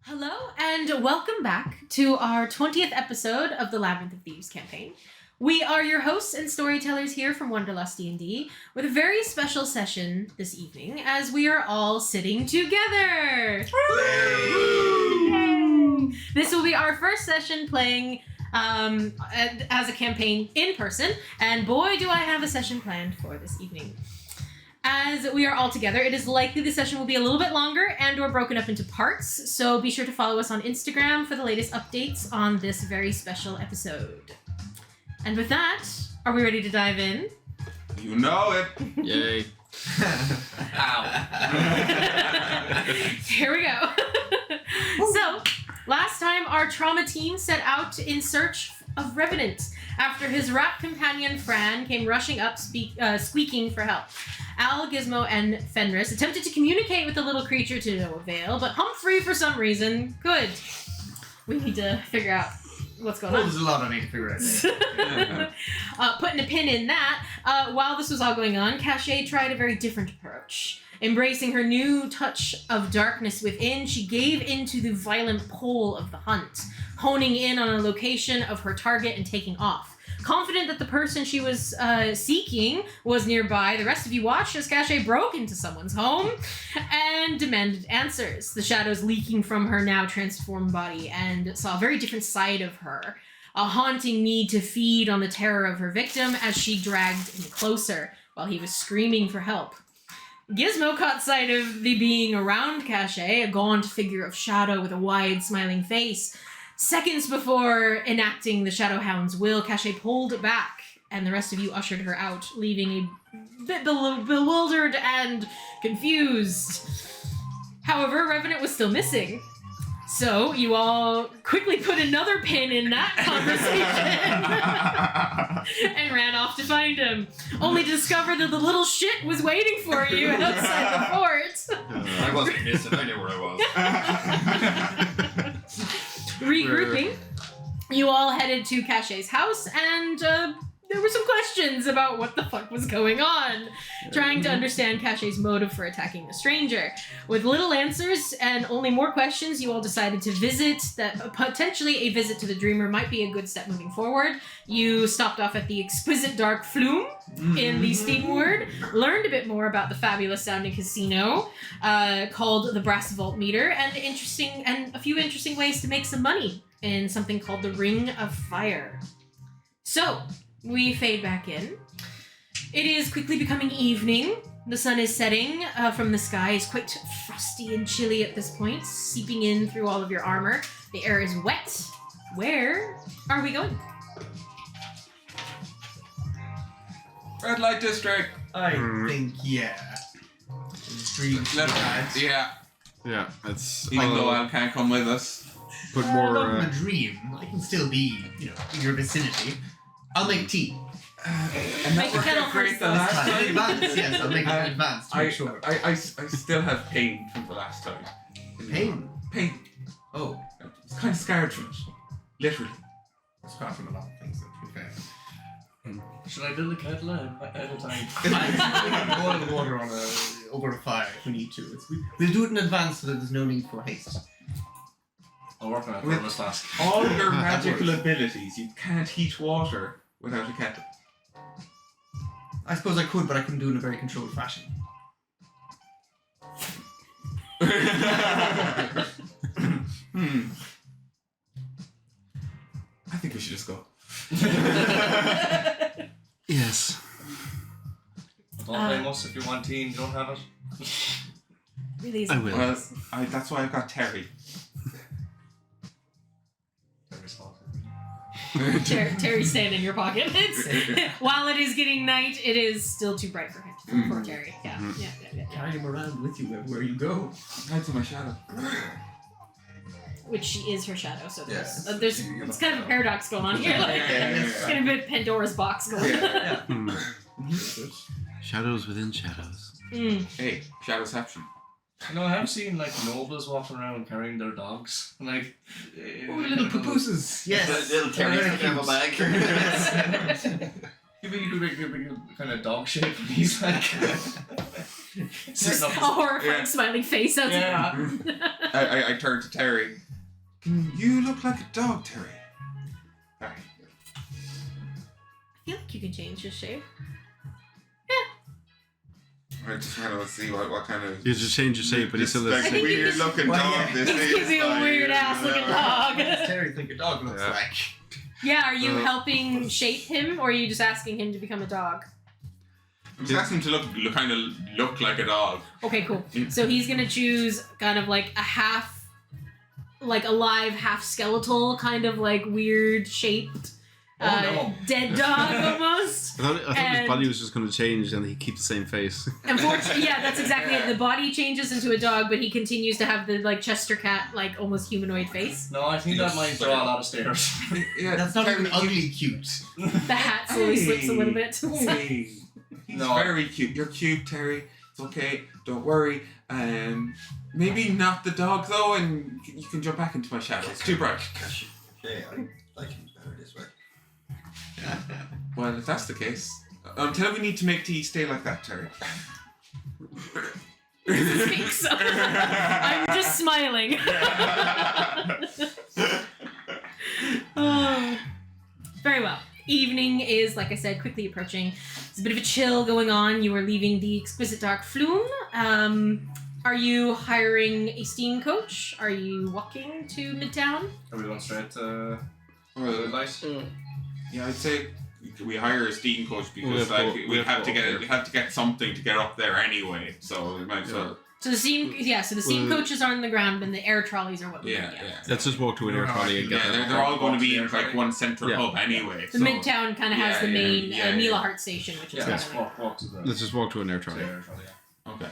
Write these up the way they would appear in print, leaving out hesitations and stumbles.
Hello, and welcome back to our 20th episode of the Labyrinth of Thieves Campaign. We are your hosts and storytellers here from Wanderlustdnd with a very special session this evening as we are all sitting together. Yay! This will be our first session playing as a campaign in person, and boy do I have a session planned for this evening. As we are all together, it is likely the session will be a little bit longer and or broken up into parts, so be sure to follow us on Instagram for the latest updates on this very special episode. And with that, are we ready to dive in? You know it! Yay. Ow. Here we go. So, last time our trauma team set out in search of Revenant after his rat companion Fran came rushing up squeaking for help. Al, Gizmo, and Fenris attempted to communicate with the little creature to no avail, but Humphrey, for some reason, could. We need to figure out what's going on. There's a lot I need to figure out. Putting a pin in that, while this was all going on, Caché tried a very different approach. Embracing her new touch of darkness within, she gave into the violent pull of the hunt, honing in on a location of her target and taking off. Confident that the person she was seeking was nearby, the rest of you watched as Caché broke into someone's home and demanded answers, the shadows leaking from her now transformed body, and saw a very different side of her. A haunting need to feed on the terror of her victim as she dragged him closer while he was screaming for help. Gizmo caught sight of the being around Caché, a gaunt figure of shadow with a wide, smiling face. Seconds before enacting the Shadowhound's will, Caché pulled back, and the rest of you ushered her out, leaving a bit bewildered and confused. However, Revenant was still missing. So, you all quickly put another pin in that conversation and ran off to find him, only to discover that the little shit was waiting for you outside the fort. I wasn't missing, I knew where I was. Regrouping, you all headed to Caché's house, and there were some questions about what the fuck was going on, trying to understand Caché's motive for attacking the stranger. With little answers and only more questions, you all decided to potentially a visit to the Dreamer might be a good step moving forward. You stopped off at the exquisite dark flume in the Steam word, learned a bit more about the fabulous sounding casino called the Brass Vault Meter, and a few interesting ways to make some money in something called the Ring of Fire. So, we fade back in. It is quickly becoming evening. The sun is setting from the sky. It's quite frosty and chilly at this point, seeping in through all of your armor. The air is wet. Where are we going? Red Light District! I think, yeah. Dreamscape. Yeah, that's... even though Al can't come with us. Put Not more... in a dream. I can still be, in your vicinity. I'll make tea. And Make that a kettle worked out great first, the though. last In time. advance, yes, I'll make it in advance to make sure. I still have pain from the last time. Pain? Pain. Oh. I was kind of scarred from it. Literally. It's far from a lot of things, to be fair. Should I build a kettle at a time? We can boil the water over a fire if we need to. We'll do it in advance so that there's no need for haste. I'll work on it With- for this task. All your magical abilities, you can't heat water without a kettle. I suppose I could, but I couldn't do it in a very controlled fashion. I think we should just go. Yes. Don't blame us if you want tea and you don't have it. Really is I will. Well, that's why I've got Terry. Very small. Terry's staying in your pocket. While it is getting night, it is still too bright for him. For Terry. Yeah. Carry him around with you everywhere you go. That's in my shadow. Which she is her shadow, so Yes. there's it's kind of a paradox going on here. Like, it's kind of a bit Pandora's box going on. Yeah. Shadows within shadows. Hey, Shadowception. No, I have seen nobles walking around carrying their dogs. Like, Oh, little papooses. Yes. Little Terry Very from cute. bag. you could make a kind of dog shape, and he's like. Just a horrifying smiling face outside. Yeah. I turn to Terry. Can you look like a dog, Terry? Alright. I feel like you can change your shape. I just kind of see what kind of... You just change your shape, but he's still like the I think you weird can- looking Well, dog yeah. this He's is. giving a like, weird ass looking dog. What does Terry think a dog looks Yeah. like? Yeah, are you helping shape him, or are you just asking him to become a dog? I'm just asking him to kind of look like a dog. Okay, cool. So he's gonna choose kind of like a half, like alive, half skeletal, kind of like weird shaped, dead dog almost. I thought And- his body was just going to change and he'd keep the same face. Unfortunately, yeah, that's exactly it. The body changes into a dog, but he continues to have the like Chester cat, like almost humanoid face. No, I think that might draw a lot of stares. Yeah, That's not Terry, even ugly cute. The hat slowly slips a little bit. Hey, he's No. very cute. You're cute, Terry. It's okay. Don't worry. Maybe not the dog though, and you can jump back into my shadow. It's too bright. Caché, I like him better this way. Well, if that's the case, tell me we need to make tea stay like that, Terry. Speaks. I'm just smiling. Oh. Very well. Evening is, like I said, quickly approaching. There's a bit of a chill going on. You are leaving the exquisite dark flume. Are you hiring a steam coach? Are you walking to Midtown? Are we going straight to Well, light? yeah, I'd say we hire a steam coach We because have like to- we have to get something to get up there anyway. So we might as well. So the steam Well, coaches are on the ground, and the air trolleys are what we're Yeah, gonna get. yeah. Let's just walk to an air trolley and get Yeah, that. they're all going to be in Yeah. like one central Yeah. hub anyway. The so. Midtown kind of has the Yeah, main yeah, yeah. Neelahart station, which is Yeah, kind let's of walk to the... Let's just walk to an air trolley. Okay.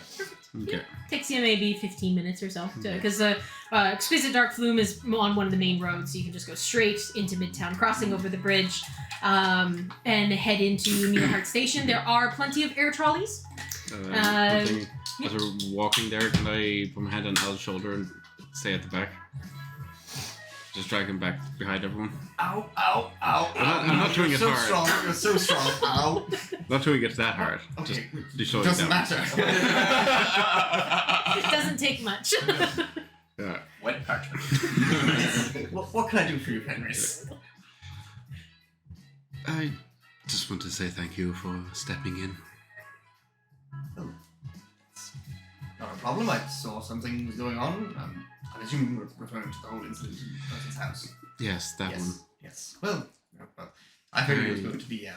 Okay. takes you maybe 15 minutes or so, because the exquisite dark flume is on one of the main roads, so you can just go straight into Midtown, crossing over the bridge, and head into Neelahart station. There are plenty of air trolleys. One thing, as we're walking there, can I put my hand on Al's shoulder and stay at the back? Just drag him back behind everyone. Ow, ow, ow. I'm not doing it so hard. Strong, you're so strong. Ow. Not doing it that hard. Okay, Just slow it doesn't down. matter. It doesn't take much. Yeah. Wet parchment. what can I do for you, Fenris? I just want to say thank you for stepping in. Not a problem. I saw something was going on. I'm assuming you're referring to the whole incident in the person's house. Yes, that yes. one. Yes. Well, I figured it was going to be.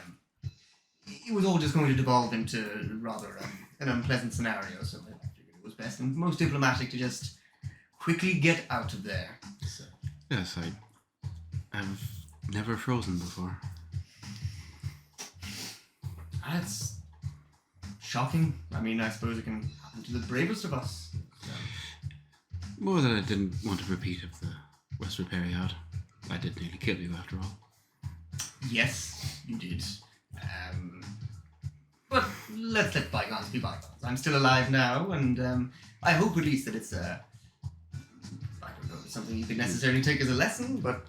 It was all just going to devolve into rather an unpleasant scenario, so I figured it was best and most diplomatic to just quickly get out of there. So. Yes, I've never frozen before. That's shocking. I mean, I suppose it can happen to the bravest of us. So. More than I didn't want a repeat of the West Repair Yard. I did nearly kill you after all. Yes, you did. But let's let bygones be bygones. I'm still alive now, and I hope at least that it's I don't know if it's something you could necessarily take as a lesson, but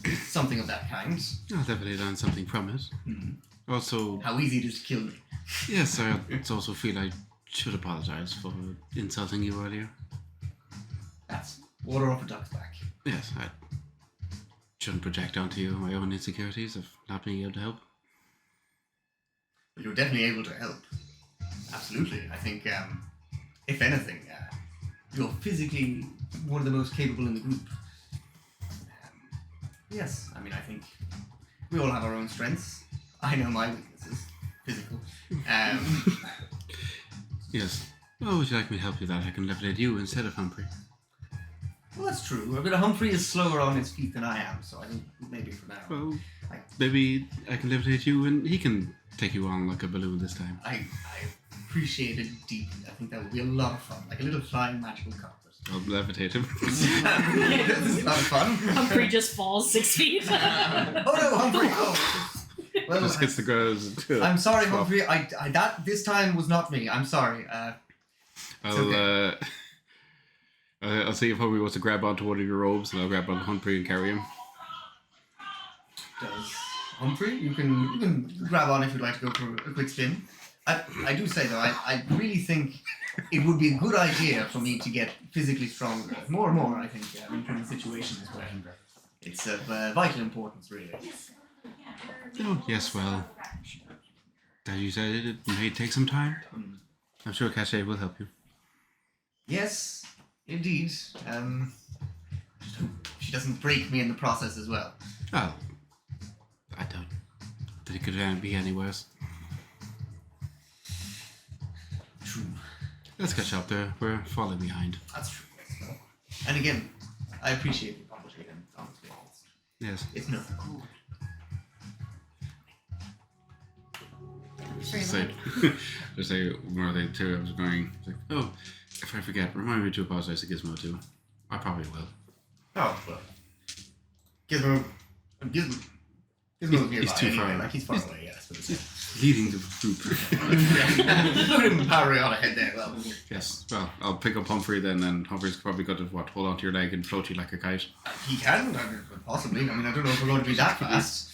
it's something of that kind. I'll definitely learn something from it. Hmm. Also, How easy it is to kill me. yes, I also feel I should apologize for insulting you earlier. That's water off a duck's back. Yes, I shouldn't project onto you my own insecurities of not being able to help. But you're definitely able to help. Absolutely. I think, if anything, you're physically one of the most capable in the group. Yes, I mean, I think we all have our own strengths. I know my weaknesses. Physical. Yes. Oh, would you like me to help you with that? I can levitate you instead of Humphrey. Well, that's true. But Humphrey is slower on his feet than I am, so I think maybe for now. Well, maybe I can levitate you and he can take you on like a balloon this time. I appreciate it deeply. I think that would be a lot of fun. Like a little flying magical carpet. I'll levitate him. This is a lot of fun. Humphrey just falls 6 feet. Oh no, Humphrey! Oh. Well, Just hits the ground. I'm sorry, Humphrey. That this time was not me. I'm sorry. I'll see if Humphrey wants to grab onto one of your robes, and I'll grab on Humphrey and carry him. Does Humphrey? You can grab on if you'd like to go for a quick spin. I do say though, I really think it would be a good idea for me to get physically stronger. More and more, I think, in current situations where it's of vital importance, really. Oh, yes, well, as you said, it may take some time. I'm sure Caché will help you. Yes, indeed. Just hope she doesn't break me in the process as well. Oh, I don't think it could be any worse. True. Let's catch up there. We're falling behind. That's true. And again, I appreciate the apology and honestly. Yes. It's no. Just say one more thing too. I was going, like, oh, if I forget, remind me to apologize to Gizmo too. I probably will. Oh, well. Gizmo Gizmo's nearby he's too anyway, far. like he's far away, yes. But it's, Leading the group. look at him powering on ahead there, well. Yes. Well, I'll pick up Humphrey then, and Humphrey's probably got to hold onto your leg and float you like a kite. He can, possibly. I mean, I don't know if we're going to be that fast.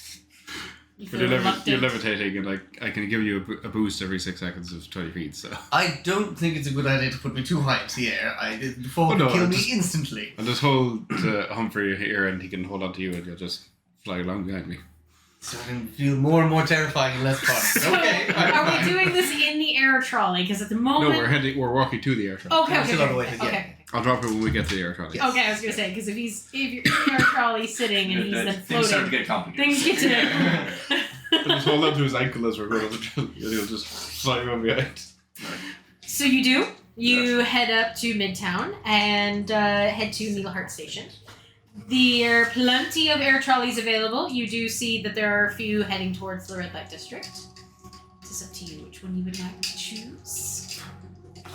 You But feel you're reluctant. levitating, and I can give you a boost every 6 seconds of 20 feet. So I don't think it's a good idea to put me too high into the air. The fall Oh, no, could kill I me just- instantly. I'll just hold Humphrey here, and he can hold onto you, and you'll just fly along behind me. Starting to feel more and more terrifying and less fun. Okay. Are we doing this in the air trolley? Because at the moment. No, we're walking to the air trolley. Okay, We're still on the way okay, to the okay. end. I'll drop it when we get to the air trolley. Yeah. Okay, I was gonna say because if you're in the air trolley sitting and he's then Things start to floating, get complicated. things get to. Just hold on to his ankle as we're going up the trolley, and he'll just fly on behind. So you do. You head up to Midtown and head to Needleheart Station. There are plenty of air trolleys available. You do see that there are a few heading towards the Red Light District. It's up to you which one you would like to choose.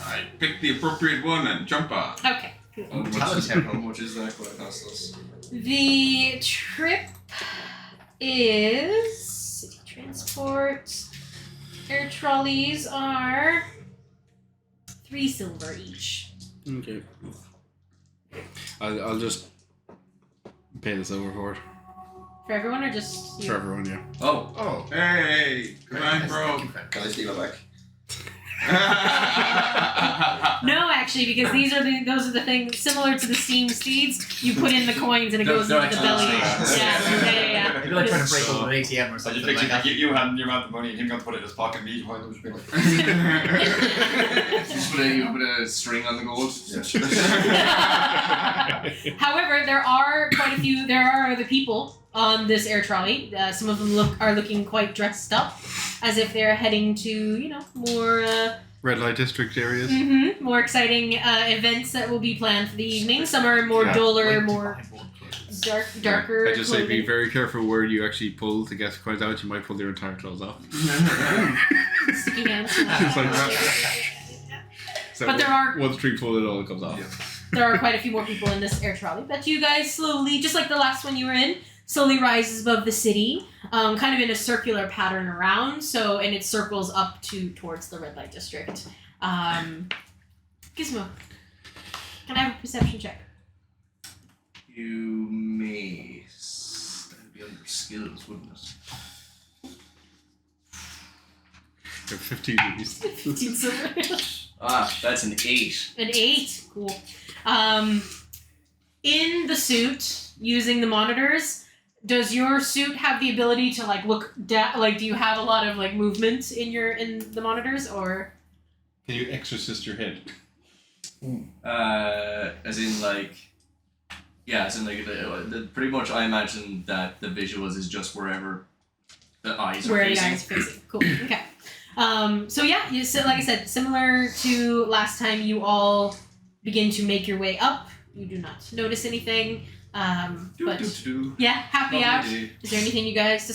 I pick the appropriate one and jump on. Okay, cool. How much is that going to cost us? The trip is city transport. Air trolleys are 3 silver each. Okay. I'll just pay this over for it. For everyone or just you? For everyone, yeah. Oh. Oh. Hey, come on, bro. Can I steal it back? No, actually, because those are the things similar to the steam steeds. You put in the coins and it goes into the belly. Yeah. Maybe like trying to break open an ATM or I something just like that. you had your amount of money and him got to put it in his pocket and me behind him just be like Just put a string on the gold. However, there are quite a few. There are other people on this air trolley. Some of them are looking quite dressed up, as if they're heading to more Red Light District areas. more exciting events that will be planned for the evening. Some are more Yeah. duller, more darker. I just say be clothing. very careful where you actually pull to get coins out. You might pull your entire clothes off. Sticking out. It's like that. So But there are- one string pull, it all comes off. There are quite a few more people in this air trolley, but you guys slowly, just like the last one you were in, slowly rises above the city, kind of in a circular pattern around, and it circles up towards the Red Light District. Gizmo, can I have a perception check? You may. That'd be under skills, wouldn't it? There are 15 of these. 15 silver. That's an 8. An 8. Cool. In the suit, using the monitors, does your suit have the ability to look down? Do you have a lot of movement in the monitors, or? Can you exorcist your head? As in pretty much I imagine that the visuals is just wherever the eyes are Where facing. the eyes facing. Cool. Okay. Like I said, similar to last time, you all begin to make your way up. You do not notice anything. But yeah, happy out. Is there anything you guys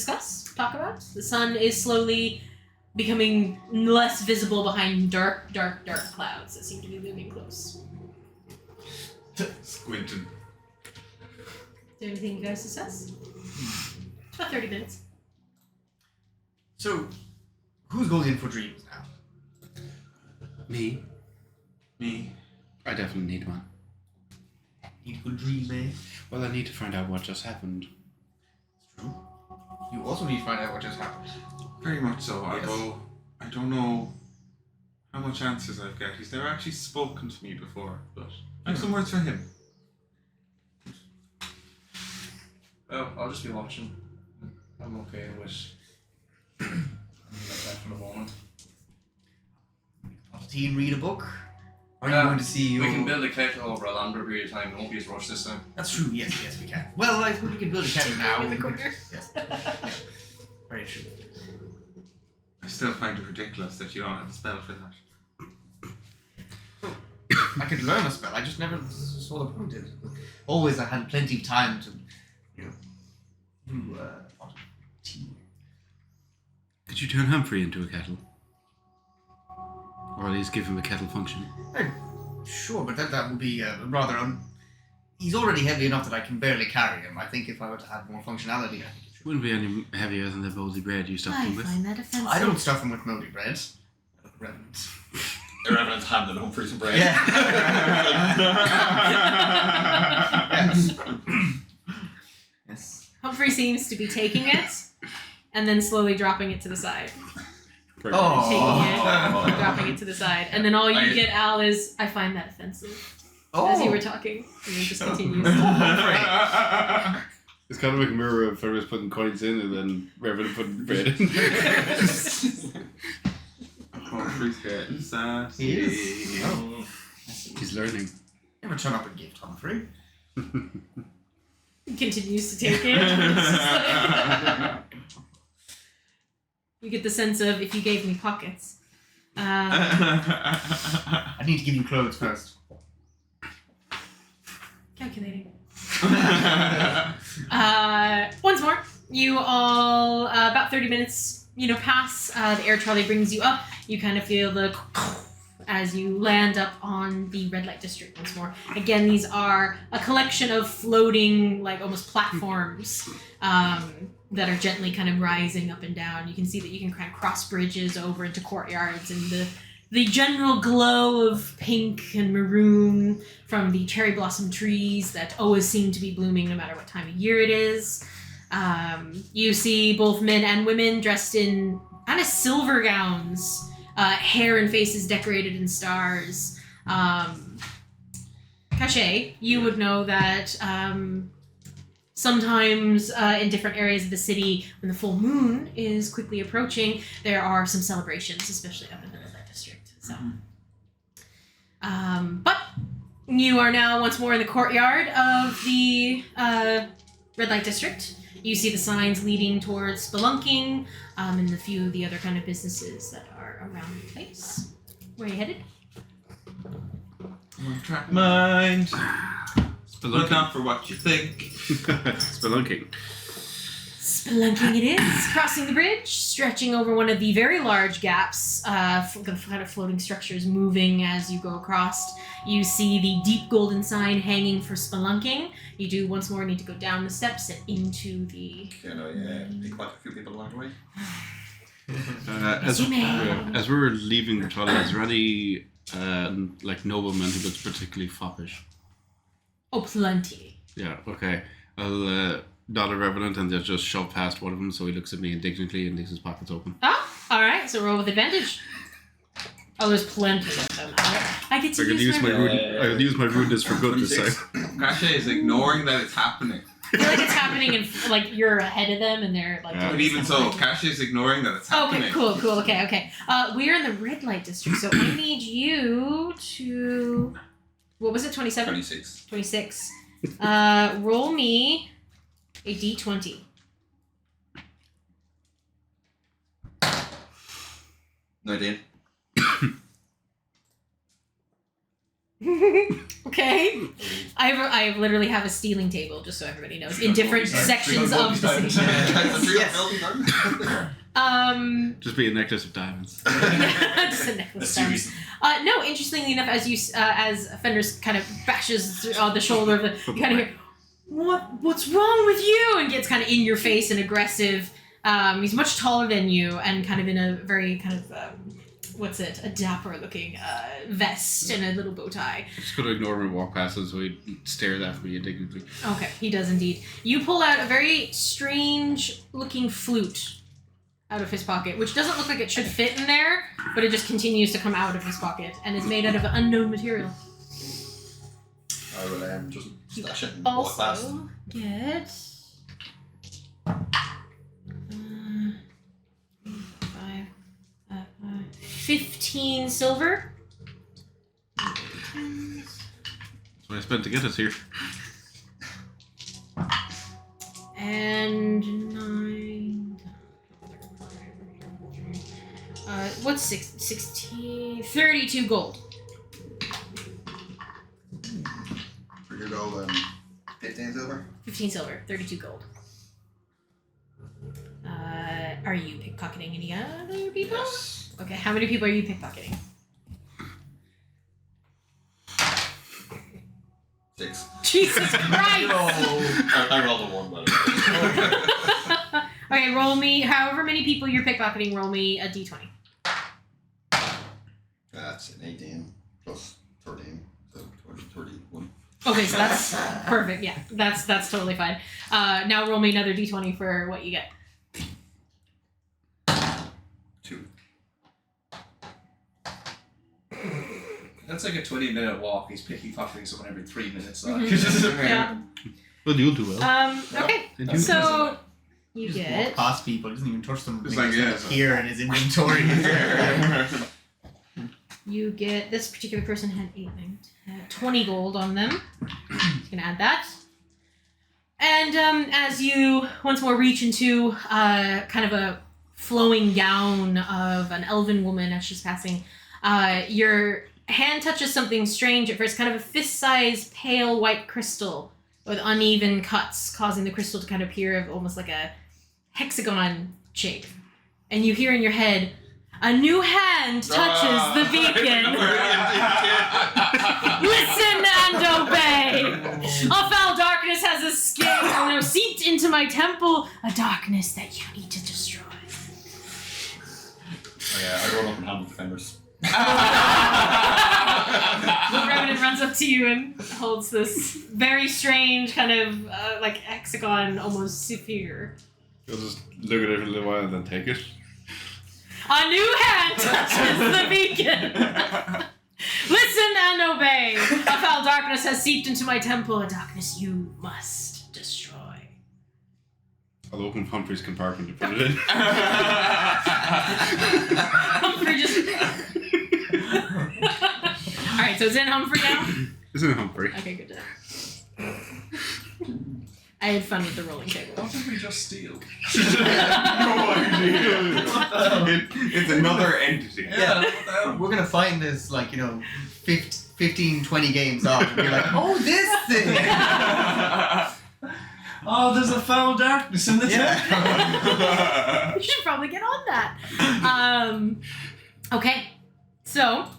talk about? The sun is slowly becoming less visible behind dark clouds that seem to be moving close. Squinting. Is there anything you guys discuss? It's about 30 minutes. So, who's going in for dreams now? Me? Me. I definitely need one. Need a good dream, eh? Well, I need to find out what just happened. It's true. You also need to find out what just happened. Very much so. Yes. Although I don't know how much answers I've got. He's never actually spoken to me before, but I have some words for him. Oh, I'll just be watching. I'm okay with like that for the moment. Have tea and read a book? Or are you Yeah, going to see We your... can build a kettle over a longer period of time. It won't be as rushed this time. That's true, yes, we can. Well, I suppose we can build a kettle now. In the corner. Yes. Very true. I still find it ridiculous that you don't have a spell for that. I could learn a spell, I just never saw the point in it. Always I had plenty of time to, brew a pot of tea. Could you turn Humphrey into a kettle? Or at least give him a kettle function? Sure, but that would be rather... He's already heavy enough that I can barely carry him. I think if I were to have more functionality, I think it should. Wouldn't be any heavier than the moldy bread you stuffed I him with. find that offensive. I don't stuff him with moldy bread. Revenant. The Revenant's handed Humphrey some bread. Yeah. Yes. Humphrey seems to be taking it and then slowly dropping it to the side. Oh. Taking it, dropping it to the side. And then all you I- get, Al, is, I find that offensive. Oh. As you were talking. And then just continues. It's kind of like a mirror of Fenris putting coins in and then Revenant putting bread in. Humphrey's getting sassy. He is. Oh. He's learning. Never turn up a gift, Humphrey. Continues to take it. It's just like- you get the sense of, if you gave me pockets. I need to give you clothes first. Calculating. Once more, you all, about 30 minutes, pass, the air trolley brings you up. You kind of feel the as you land up on the red light district once more. Again, these are a collection of floating, like almost platforms, that are gently kind of rising up and down. You can see that you can kind of cross bridges over into courtyards, and the general glow of pink and maroon from the cherry blossom trees that always seem to be blooming no matter what time of year it is. You see both men and women dressed in kind of silver gowns, hair and faces decorated in stars. Caché, you would know that sometimes in different areas of the city, when the full moon is quickly approaching, there are some celebrations, especially up in the red light district. So, but you are now once more in the courtyard of the red light district. You see the signs leading towards spelunking, and a few of the other kind of businesses that are around the place. Where are you headed? Track mind. Look Spelunking. out for what you think. Spelunking. Spelunking it is. Crossing the bridge, stretching over one of the very large gaps, the kind of floating structures moving as you go across. You see the deep golden sign hanging for spelunking. You do once more need to go down the steps and into the... Be quite a few people along the way. As You may. as we were leaving the trolley, is there any nobleman who looks particularly foppish? Oh, plenty. Yeah, okay. I'll nod at Revenant and just shove past one of them so he looks at me indignantly and leaves his pockets open. Oh, alright, so roll with advantage. Oh, there's plenty of them. I get to I can use my... I'll use my rudeness for good this time. Caché is ignoring that it's happening. I feel like it's happening and you're ahead of them and they're like... Yeah. But even so, Caché is ignoring that it's happening. Okay, cool, okay. We're in the red light district, so I need you to... What was it, 27? 26. 26. Roll me a d20. No, Dean. Okay. I literally have a stealing table, just so everybody knows, in different sections of the city. Just be a necklace of diamonds. Just a necklace. No, interestingly enough, as Fenris kind of bashes the shoulder of the, you kind of hear, what's wrong with you? And gets kind of in your face and aggressive. He's much taller than you and kind of in a very kind of, a dapper looking vest and a little bow tie. Just gonna ignore him and walk past him so he stares at me indignantly. Okay, he does indeed. You pull out a very strange looking flute. out of his pocket, which doesn't look like it should fit in there, but it just continues to come out of his pocket and is made out of unknown material. I will just You stash it and walk past. also get 15 silver. That's what I spent to get us here. And 9. What's 16? 32 gold. For your gold, 15 silver. 15 silver, 32 gold. Are you pickpocketing any other people? Yes. Okay, how many people are you pickpocketing? 6. Jesus Christ! I rolled a 1, by the way. Okay, roll me, however many people you're pickpocketing, roll me a d20. That's an 18 plus 13, so 31. Okay, so that's perfect, yeah. That's totally fine. Now roll me another d20 for what you get. 2. That's like a 20-minute walk. He's pickpocketing someone every 3 minutes. Yeah. Well, you'll do well. Okay, Did you- so you Just walk get... past people, he doesn't even touch them. It's They like, just yeah, here in his inventory. You get, this particular person had 20 gold on them. Just gonna add that. And as you once more reach into kind of a flowing gown of an elven woman as she's passing, your hand touches something strange at first, kind of a fist-sized pale white crystal with uneven cuts, causing the crystal to kind of appear of almost like a hexagon shape. And you hear in your head, a new hand touches the beacon. Listen and obey. A foul darkness has seeped into my temple. A darkness that you need to destroy. Oh, yeah, I rolled up and handled the Fenris. The Revenant runs up to you and holds this very strange kind of like hexagon, almost sphere. You'll just look at it for a little while and then take it. A new hand touches the beacon. Listen and obey. A foul darkness has seeped into my temple. A darkness you must destroy. I'll open Humphrey's compartment to put it in. Humphrey just... Alright, so it's in Humphrey now? Isn't it Humphrey? Okay, good to know. I had fun with the rolling table. What did we just steal? It's another entity. Yeah. What the hell? We're gonna find this, 15, 20 games out and be like, oh, this thing! Oh, there's a foul darkness in the temple. You should probably get on that. Okay, so...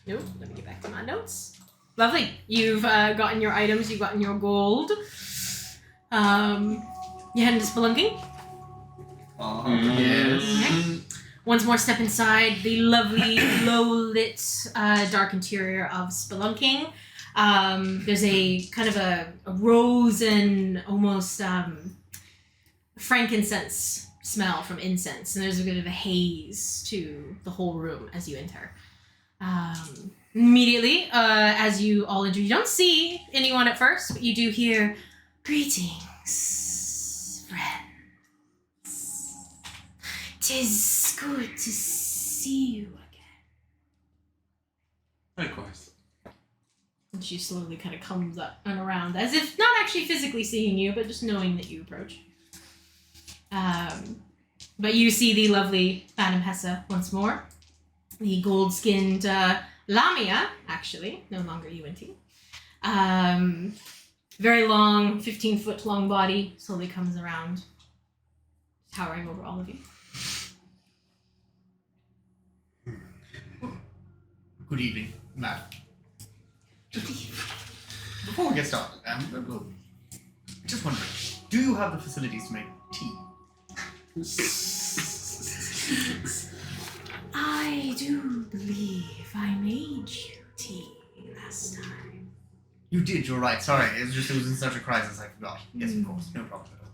Nope, let me get back to my notes. Lovely. You've gotten your items, you've gotten your gold. You heading to spelunking? Yes. Okay. Once more step inside the lovely, low-lit, dark interior of spelunking. There's a kind of a rose and almost frankincense smell from incense, and there's a bit of a haze to the whole room as you enter. Immediately, as you all enter, you don't see anyone at first, but you do hear, "Greetings, friends. 'Tis good to see you again." Likewise. And she slowly kind of comes up and around, as if not actually physically seeing you, but just knowing that you approach. But you see the lovely Madame Hessa once more. The gold-skinned Lamia, actually, no longer Uinty. Very long, 15-foot long body, slowly comes around, towering over all of you. Good evening, Matt. Before we get started, just wondering, do you have the facilities to make tea? I do believe I made you tea last time. You did, you're right. Sorry, it was in such a crisis I forgot. Yes, of course, no problem at all.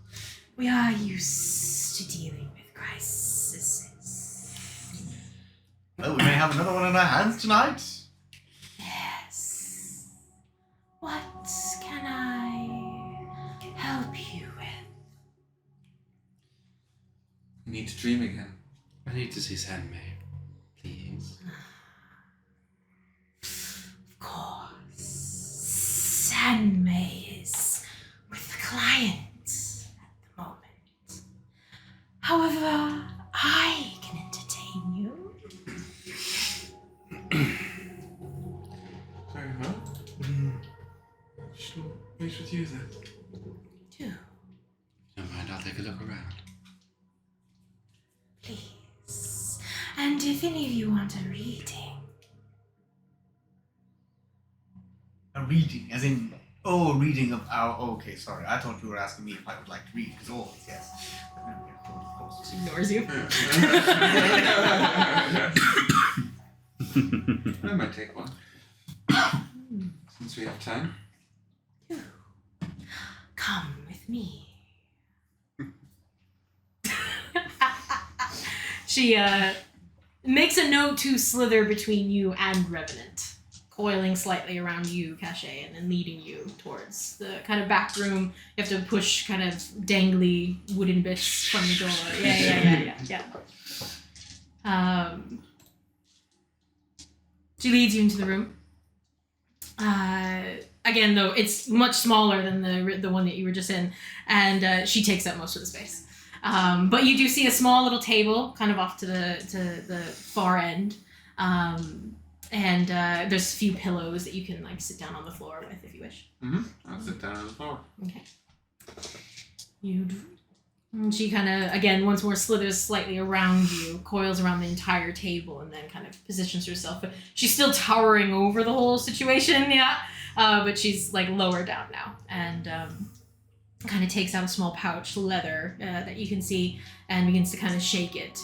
We are used to dealing with crises. processes. Well, we may have another one in our hands tonight. Yes. What can I help you with? I need to dream again. I need to see Sandmai, please. Of course. Sandmai is with the client at the moment. However, I can entertain you. Very well. Shall wait with you then. Do, Never mind, I'll take a look around. please. And if any of you want a reading. A reading, as in, a reading of our. Okay, sorry. I thought you were asking me if I would like to read, because always, yes. Of course. Ignores you. I might take one. Since we have time. Come with me. She makes a note to slither between you and Revenant, coiling slightly around you, Caché, and then leading you towards the kind of back room. You have to push kind of dangly wooden bits from the door. Yeah. She leads you into the room. Again, though, it's much smaller than the one that you were just in, and she takes up most of the space. But you do see a small little table, kind of off to the far end, and there's a few pillows that you can like sit down on the floor with if you wish. I'll sit down on the floor. Okay. And she kind of, again, once more slithers slightly around you, coils around the entire table, and then kind of positions herself. But she's still towering over the whole situation, yeah. But she's like lower down now, and kind of takes out a small pouch, leather, that you can see, and begins to kind of shake it.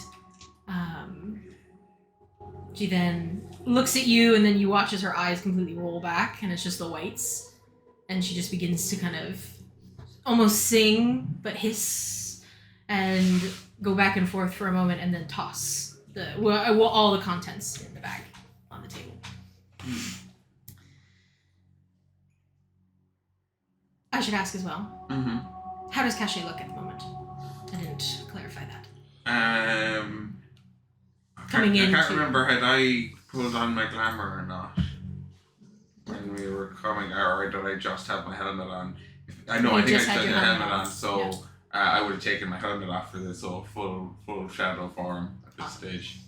She then looks at you, and then you watch as her eyes completely roll back, and it's just the whites. And she just begins to kind of almost sing, but hiss, and go back and forth for a moment, and then toss all the contents in the bag on the table. I should ask as well. How does Caché look at the moment? I didn't clarify that. I can't remember, had I pulled on my glamour or not when we were coming, or did I just have my helmet on? I think I just had the helmet on, so yeah. I would have taken my helmet off for this full shadow form at this stage.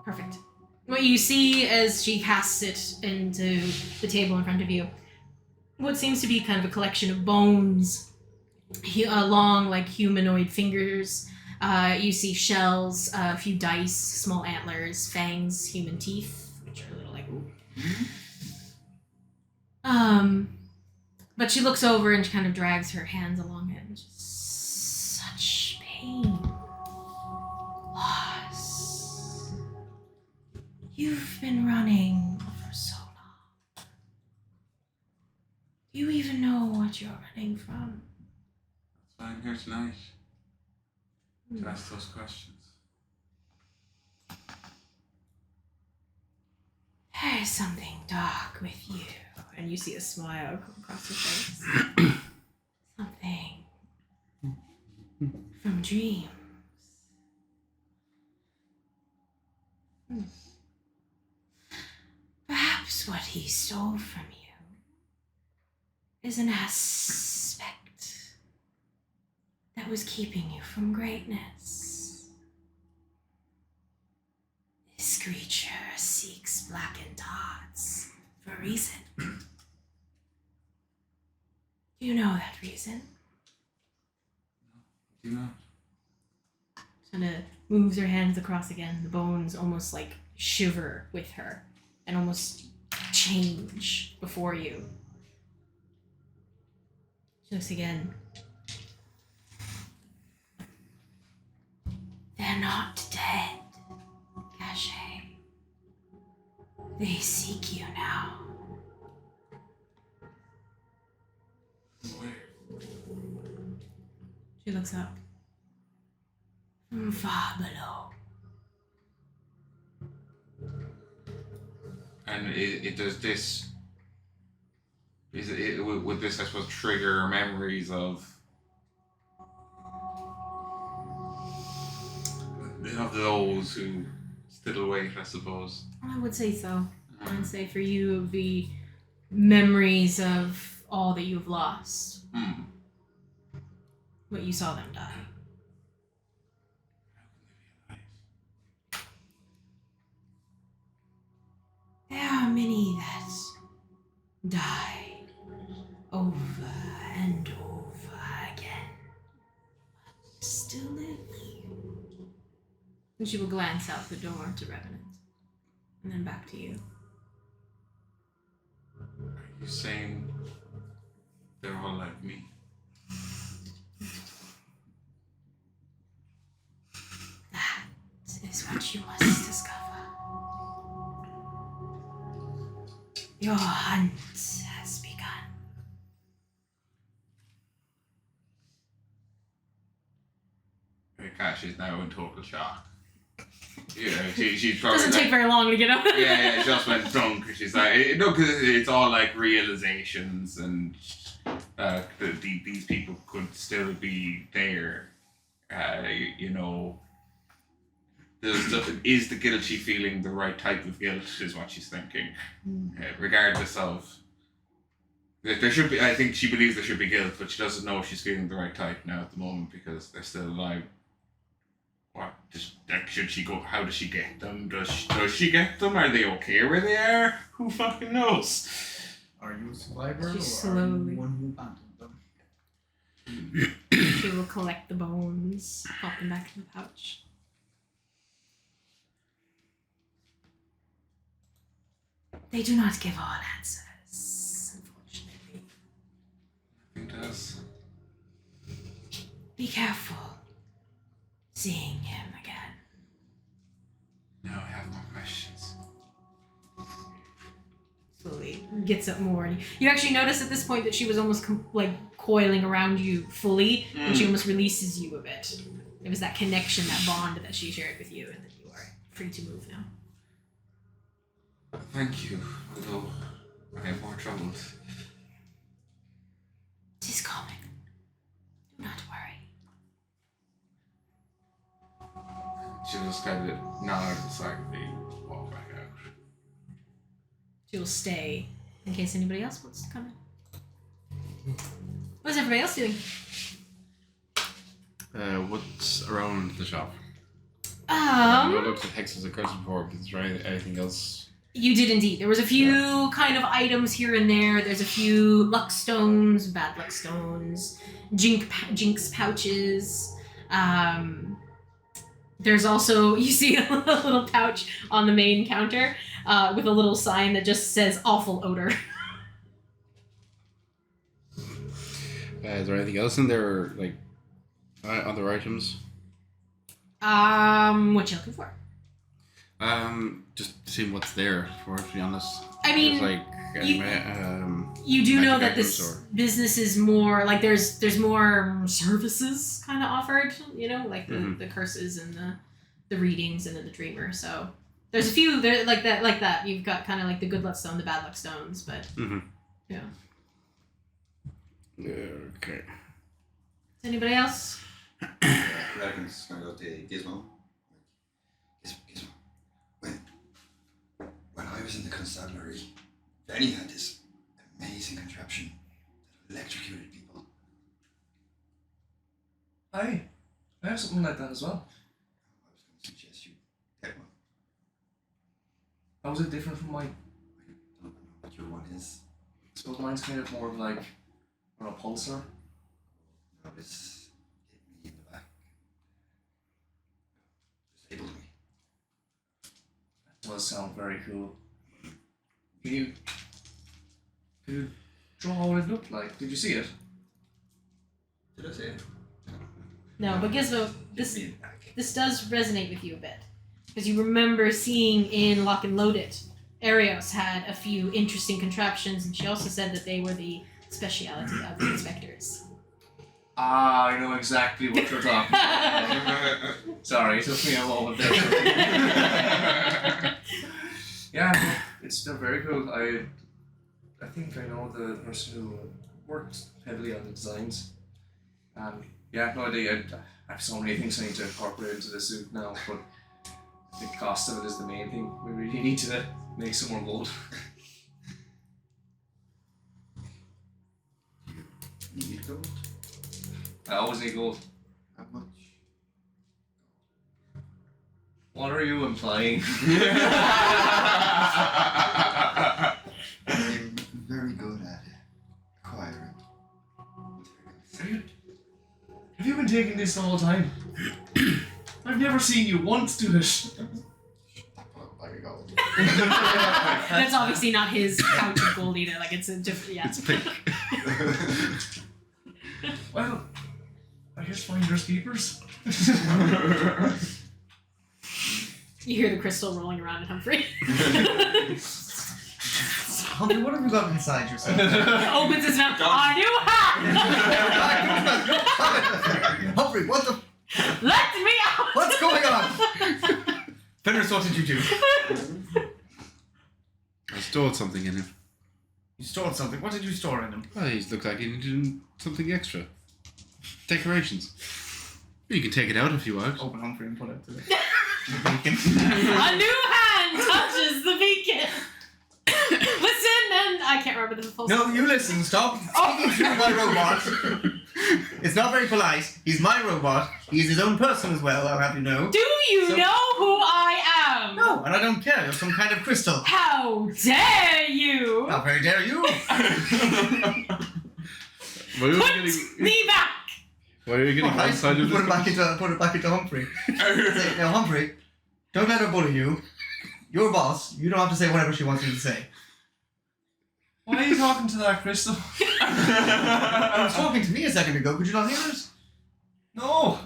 Perfect. What you see as she casts it into the table in front of you, what seems to be kind of a collection of bones, long like humanoid fingers. You see shells, a few dice, small antlers, fangs, human teeth, which are a little like ooh. But she looks over and she kind of drags her hands along it, and just such pain, loss. You've been running for so long. Do you even know what you're running from? That's why I'm here tonight. To ask those questions. There's something dark with you. And you see a smile come across your face. Something from dreams. Perhaps what he stole from you is an aspect that was keeping you from greatness. This creature seeks blackened hearts for a reason. Do you know that reason? No, I do not. Kind of moves her hands across again. The bones almost like shiver with her and almost change before you. She looks again. They're not dead, Caché. They seek you now. Where? She looks up. Far below. And it does this. Would this, I suppose, trigger memories of those who still wait, I suppose? I would say so. I would say for you it would be memories of all that you've lost. What you saw them die. There are many that die over and over again, but still live. And she will glance out the door to Revenant, and then back to you. Are you saying they're all like me? That is what you must discover. Your hunt has begun. She's now in total shock. Yeah, she's probably Doesn't like, take very long to get out. yeah, she just went drunk. She's like, no, because it's all like realizations, and these people could still be there. You know, is the guilt she feeling the right type of guilt? Is what she's thinking, regardless of. There should be. I think she believes there should be guilt, but she doesn't know if she's feeling the right type now at the moment because they're still alive. What should she go? How does she get them? Does she get them? Are they okay where they are? Who fucking knows? Are you a survivor She or slowly- are you one who abandoned them? She will collect the bones, pop them back in the pouch. They do not give all answers, unfortunately. It does. Be careful seeing him again. Now I have more questions. Slowly gets up more, and you actually notice at this point that she was almost coiling around you fully, and she almost releases you a bit. It was that connection, that bond that she shared with you, and that you are free to move now. Thank you, although I am more troubled. It is coming. Do not worry. She'll just kind of nod silently and walk back out. She will stay in case anybody else wants to come in. What's everybody else doing? What's around the shop? I Um, looked at hexes and curses before, but is there anything else? You did indeed. There was a few kind of items here and there. There's a few luck stones, bad luck stones, jinx pouches. There's also, you see a little pouch on the main counter with a little sign that just says awful odor. Is there anything else in there, like other items? What you looking for? Just seeing what's there, to be honest. I mean, There's you do know magic that this items or- business is more like there's more services kind of offered, you know, like the curses and the readings and then the dreamer. So there's a few there like that. You've got kind of like the good luck stone, the bad luck stones, but yeah. Okay. Is anybody else? Radigan's gonna go to Gizmo. Gizmo. When I was in the constabulary, Benny had this amazing contraption that electrocuted people. I have something like that as well. I was going to suggest you get one. How is it different from mine? I don't know what your one is. So mine's kind of more of like a pulsar. No, this hit me in the back. Disabled me. That does sound very cool. Can you draw what it looked like? Did you see it? Did I say it? No, but Gizmo, this Hit me in the back. this does resonate with you a bit because you remember seeing in Lock and Load It, Arios had a few interesting contraptions, and she also said that they were the speciality of the inspectors. I know exactly what you're talking about. Sorry, it took me a moment there. Yeah, it's still very cool. I think I know the person who worked heavily on the designs. And yeah, no idea. I have so many things I need to incorporate into the suit now, but the cost of it is the main thing. We really need to make some more gold. You need gold? I always need gold. How much? What are you implying? I'm very good at acquiring. Have you been taking this the whole time? I've never seen you once do it. Like a gold. That's obviously not his pouch of gold either. Like it's a different. Yeah. It's pink. Well, I guess finders keepers. You hear the crystal rolling around in Humphrey. Humphrey, what have you got inside yourself? Opens his mouth. A new hat. Humphrey, what the? Let me out. What's going on? Fenris, what did you do? I stored something in him. You stored something. What did you store in him? Well, he looked like he needed something extra. Decorations. You can take it out if you want. Open Humphrey and put it to the beacon. A new hand touches the beacon. Listen, and I can't remember the full. No, you listen. Stop speaking through my robot. It's not very polite. He's my robot. He's his own person as well, I'll have you know. Do you know who I am? No, and I don't care. You're some kind of crystal. How dare you? How very dare you? Why are you Put getting, me back. why are you getting Alright, outside of put it back this? into Humphrey. Say, now Humphrey, don't let her bully you. You're boss. You don't have to say whatever she wants you to say. Why are you talking to that crystal? I was talking to me a second ago. Could you not hear it? No.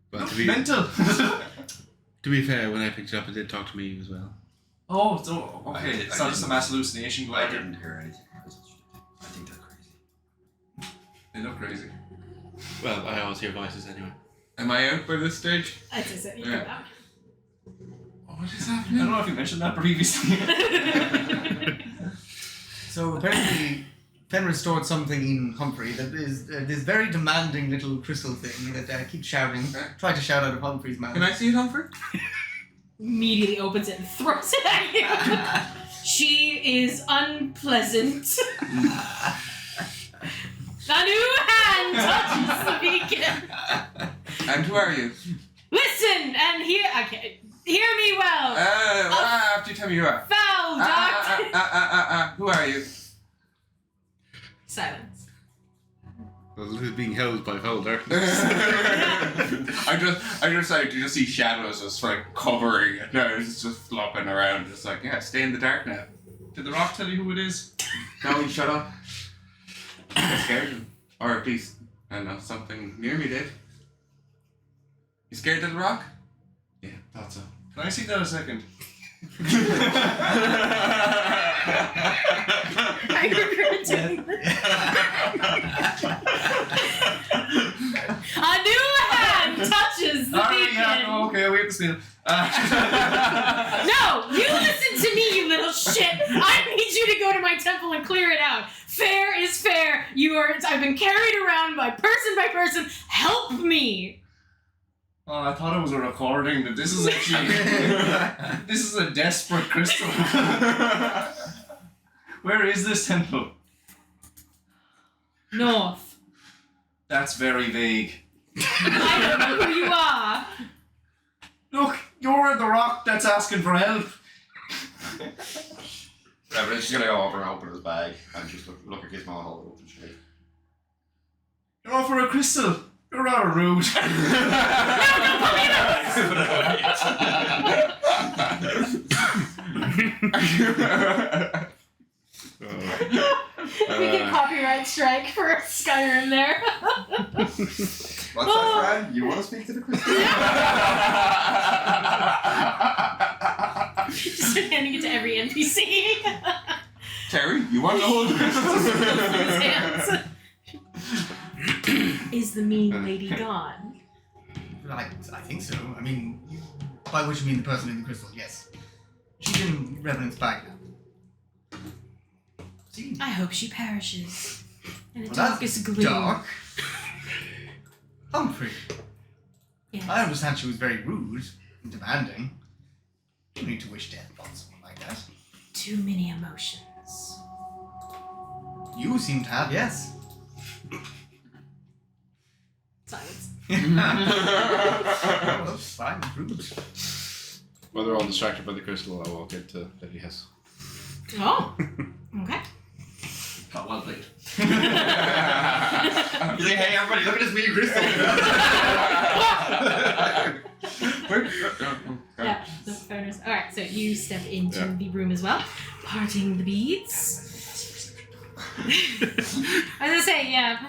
But Mental. to be fair, when I picked it up, it did talk to me as well. Oh, so, okay. I It's not just a mass hallucination. I didn't hear anything. I think they're crazy. They look crazy. Well, I always hear voices anyway. Am I out by this stage? I'd say so. You Yeah. go back. What is I happening? don't know if you mentioned that previously. So apparently, Fenris stored something in Humphrey that is this very demanding little crystal thing that keeps shouting, try to shout out of Humphrey's mouth. Can I see it, Humphrey? Immediately opens it and throws it at you. She is unpleasant. A new hand touches the beacon. And who are you? Listen and hear. Okay, hear me well. After you tell me who you are. Foul doctor. Who are you? Silence. Well, who's being held by foul darkness? I just see shadows just like covering it. No, it's just flopping around. It's like, yeah, stay in the dark now. Did the rock tell you who it is? No, you shut up. I scared him. Or at least, I don't know, something near me did. You scared of the rock? Yeah, thought so. Can I see that a second? I regret doing this. A new hand touches the beacon. Yeah, no, okay, we have to steal. No, you listen to me, you little shit. I need you to go to my temple and clear it out. Fair is fair. I've been carried around by person. Help me. Oh, I thought it was a recording, but this is actually... this is a desperate crystal. Where is this temple? North. That's very vague. I don't know who you are. Look, you're the rock that's asking for help. Revenant's just gonna go over and open his bag and just look at Gizmo and hold it open straight. You're all for a crystal. You're rather rude. We get copyright strike for Skyrim there. What's that, Fran? You want to speak to the crystal? Just handing it to every NPC. Terry, you want to hold the crystal? His hands. Is the mean lady gone? I think so. I mean, by which you mean the person in the crystal, yes. She's in Revenant's bag now. See? I hope she perishes in the Well, darkest that's gloom. dark. Humphrey. Yes. I understand she was very rude and demanding. You don't need to wish death upon someone like that. Too many emotions. You seem to have, yes. Silence. Well, fine, rude. While they're all distracted by the crystal, I walk into Lady Hess. Oh, okay. Got well played. He's like, hey everybody, look at this wee crystal. Yeah, no, fairness. Alright, so you step into the room as well, parting the beads. As I say, yeah,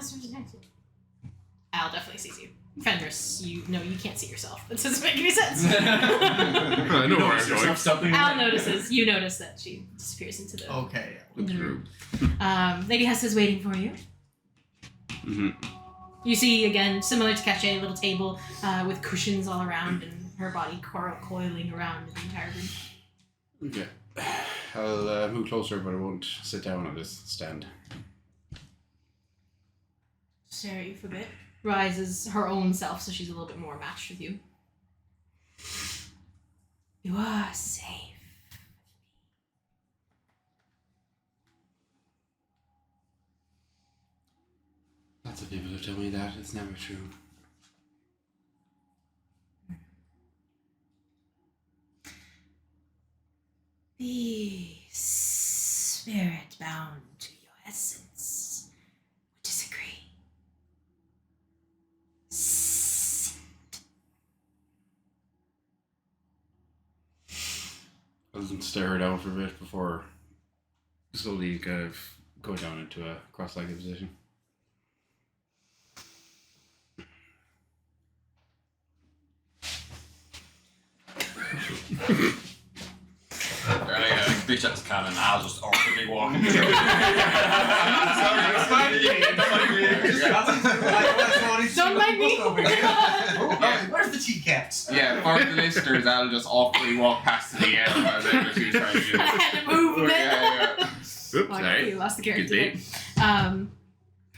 Al definitely sees you. Fenris, you can't see yourself. That doesn't make any sense. I know where I'm going. Something Al notices. You notice that she disappears into the Okay. room. Lady Hess is waiting for you. Mm-hmm. You see, again, similar to Caché, a little table with cushions all around and her body coiling around the entire room. Okay. I'll move closer, but I won't sit down on this stand. Stare at you for a bit. Rises her own self, so she's a little bit more matched with you. You are safe. Lots of people have told me that. It's never true. The spirit bound to your essence would disagree. I'll stare her down for a bit before slowly kind of go down into a cross-legged position. Bitch at this cannon, I'll just awkwardly walk. Sorry, it's fine. Don't mind me. Where's the tea kept? Yeah, for the listeners, I'll just awkwardly walk past to the end as I was trying to do I had to move a bit. Yeah. Oops, Well, I sorry. completely lost the character Good there.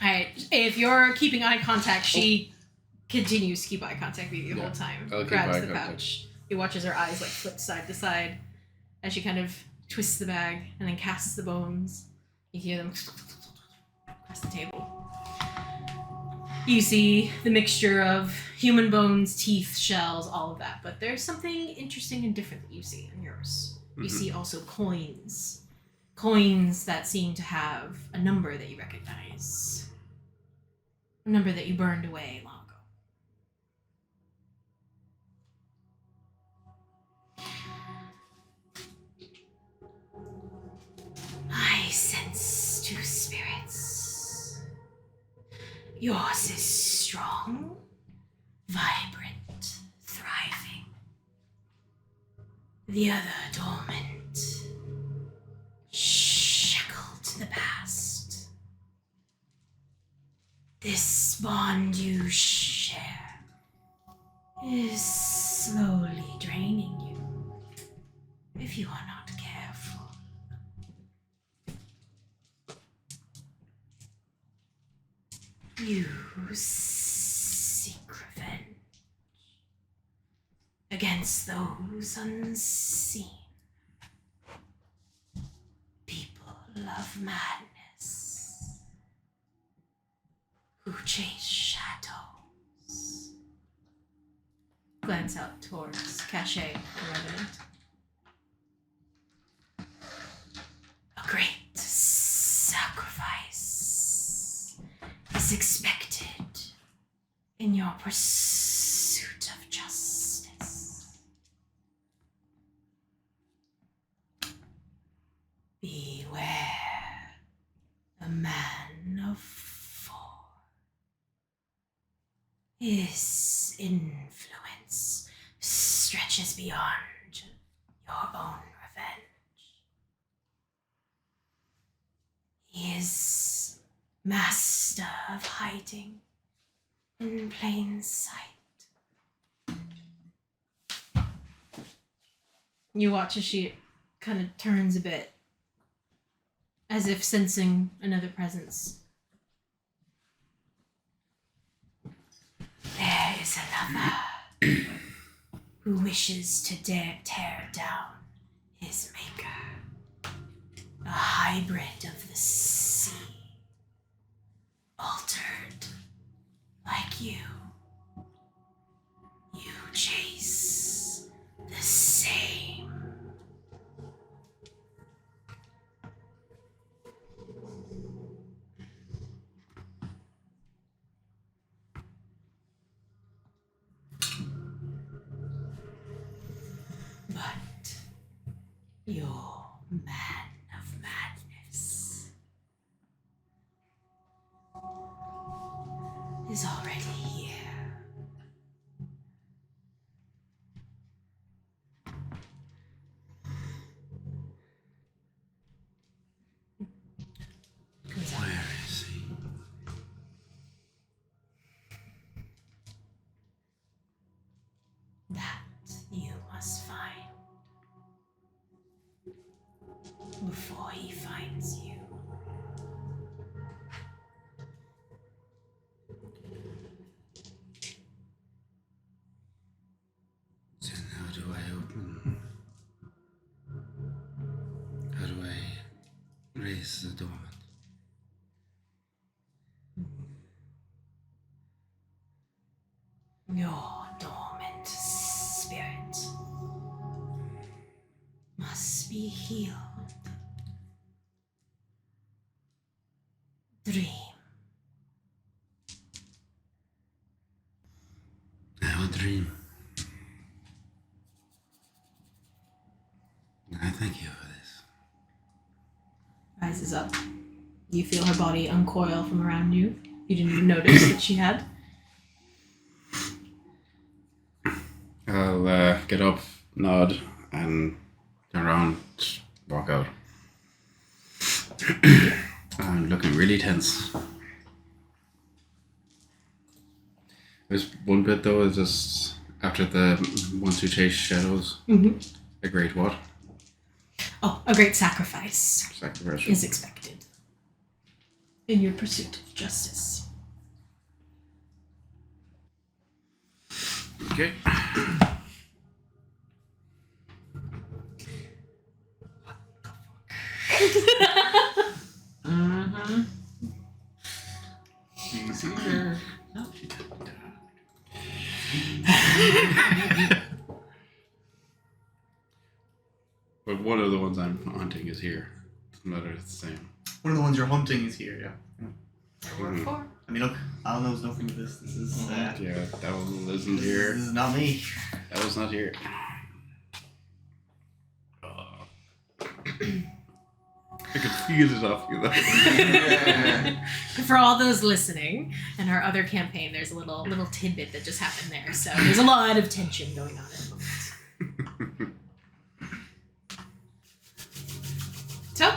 Alright, if you're keeping eye contact, she continues to keep eye contact with you the whole time. I'll keep Grabs eye the contact. pouch. He watches her eyes like flip side to side as she kind of twists the bag and then casts the bones. You hear them across the table. You see the mixture of human bones, teeth, shells, all of that. But there's something interesting and different that you see in yours. You see also coins. Coins that seem to have a number that you recognize. A number that you burned away long ago. I sense two spirits. Yours is strong, vibrant, thriving. The other dormant, shackled to the past. This bond you share is slowly draining you if you are not careful. You seek revenge against those unseen. People of madness who chase shadows. Glance out towards Caché and Revenant. A great sacrifice is expected in your pursuit of justice. Beware the man of four. His influence stretches beyond your own revenge. He is master of hiding in plain sight. You watch as she kind of turns a bit, as if sensing another presence. There is another who wishes to tear down his maker. A hybrid of the sea. Altered like you. You chase the same. But your man of madness is already here. Where is he? That you must find before he finds you. Then how do I open? How do I raise the dormant? Your dormant spirit must be healed. Dream. I will dream. I thank you for this. Rises up. You feel her body uncoil from around you. You didn't even notice that she had. I'll get up, nod, and turn around, walk out. I'm looking really tense. There's one bit though, is just after the ones who chase shadows. Mm-hmm. A great what? Oh, a great sacrifice Sacrifice. is expected in your pursuit of justice. Okay. Mm-hmm. Easy there. No, she doesn't. But one of the ones I'm hunting is here. Doesn't matter, it's the same. One of the ones you're hunting is here, yeah. There were four. I mean, look, Al knows nothing of this. This is, Yeah, that one isn't this here. is not me. That was not here. I could feel it off you though. Yeah. For all those listening, in our other campaign, there's a little tidbit that just happened there. So there's a lot of tension going on at the moment. So,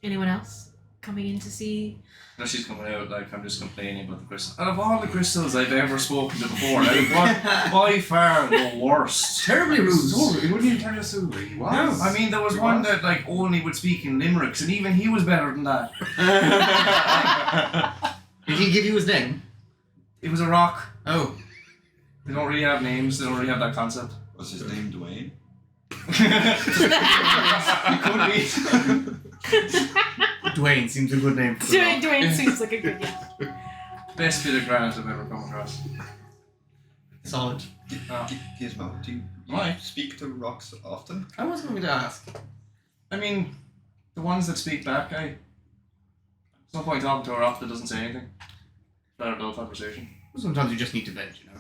anyone else coming in to see? No, she's coming out like I'm just complaining about the crystal. Out of all the crystals I've ever spoken to before, by far the worst. Terribly rude. Oh, he wouldn't even tell us who he was. I mean, there was one that like only would speak in limericks, and even he was better than that. Did he give you his name? It was a rock. Oh. They don't really have names. They don't really have that concept. What's his name, Dwayne? It could be. Dwayne seems a good name for the rock. Dwayne seems like a good guy. Best bit of granite I've ever come across. Solid. Gizmo, do you Why? speak to rocks often? I was going to ask. I mean, the ones that speak back, there's no point talking to a rock that doesn't say anything. Better build conversation. Sometimes you just need to vent, you know.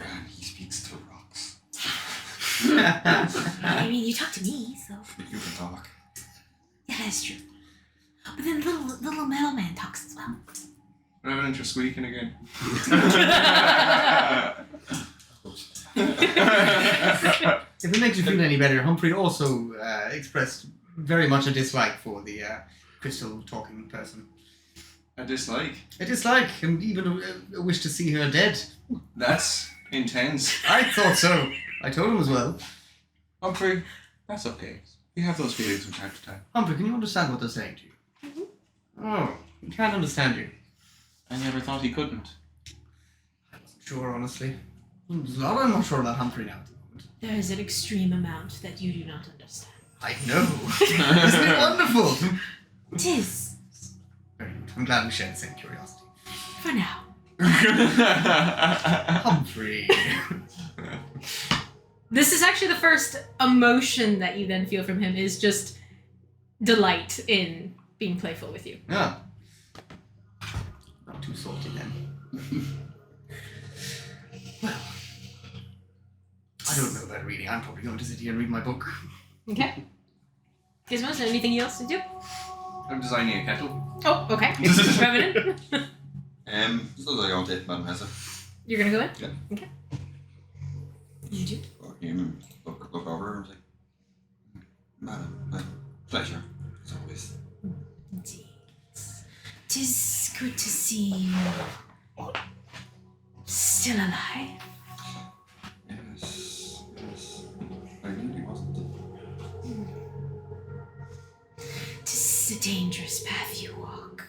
Yeah, he speaks to rocks. I mean, you talk to me, so You can talk. yeah, that's true. But then the little metal man talks as well. Revenant, you're squeaking again. If it makes you feel any better, Humphrey also expressed very much a dislike for the crystal talking person. A dislike. A dislike, and even a wish to see her dead. That's intense. I thought so. I told him as well. Humphrey, that's okay. You have those feelings from time to time. Humphrey, can you understand what they're saying to you? Oh, he can't understand you. I never thought he couldn't. I wasn't sure, honestly. There's a lot I'm not sure about Humphrey now at the moment. There is an extreme amount that you do not understand. I know. Isn't it wonderful? Tis, Very good. I'm glad we share the same curiosity. for now. Humphrey. This is actually the first emotion that you then feel from him is just delight in being playful with you. Yeah. Not too salty then. Well, I don't know about reading. I'm probably going to sit here and read my book. Okay. Gizmo, is there anything else to do? I'm designing a kettle. Oh, okay. Revenant? So I go to Madam Hessa. You're gonna go in? Yeah. Okay. You do? Walk in and look over her and say, Madam, a pleasure, as always. Indeed. 'Tis good to see you still alive. Yes. I nearly wasn't. 'Tis a dangerous path you walk.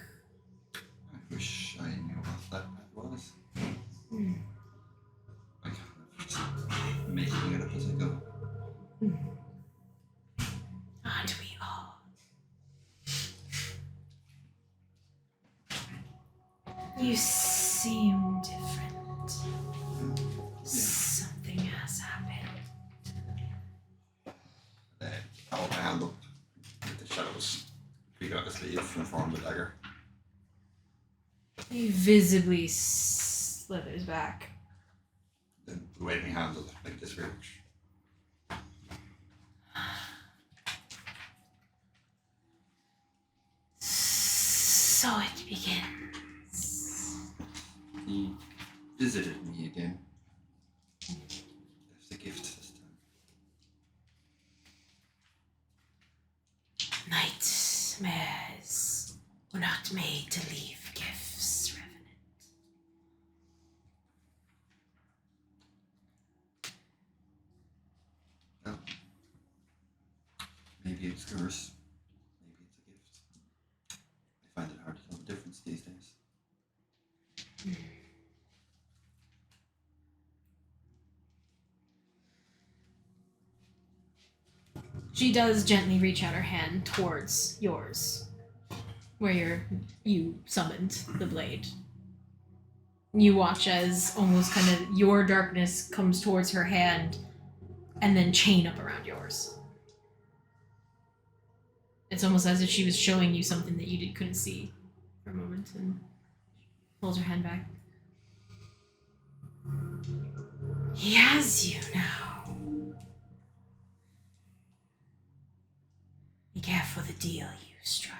I wish I knew what that path was. I kind of just making it up as I go. Aren't we all? You seem different. Something has happened. I hold my hand up with the shadows. We got the sleeve and formed the dagger. He visibly slithers back. Then the waving hand like this reach. So it begins. He visited me again. Left a gift this time. Nightmares were not made to leave gifts, Revenant. Well, maybe it's a curse. Maybe it's a gift. I find it hard to tell the difference these days. She does gently reach out her hand towards yours, where you summoned the blade. You watch as almost kind of your darkness comes towards her hand and then chain up around yours. It's almost as if she was showing you something that you couldn't see for a moment and pulls her hand back. He has you now. Be careful the deal you strike.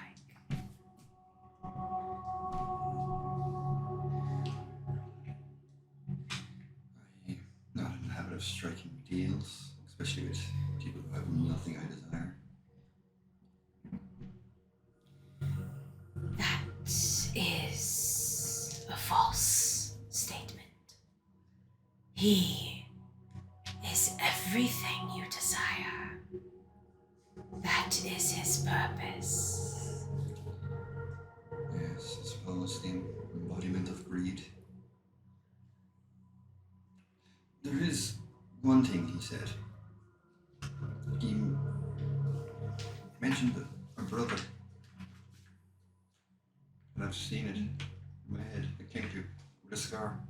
I'm not in the habit of striking deals, especially with people who have nothing I desire. That is a false statement. He is everything you desire. That is his purpose. Yes, I suppose the embodiment of greed. There is one thing he said. He mentioned a brother. And I've seen it in my head. It came to with a scar.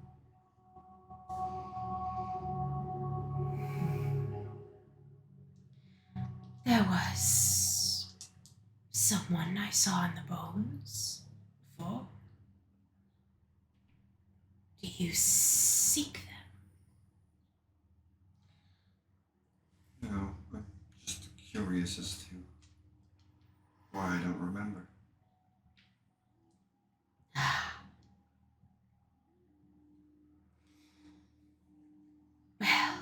There was someone I saw in the bones before. Do you seek them? No, I'm just curious as to why I don't remember. Well,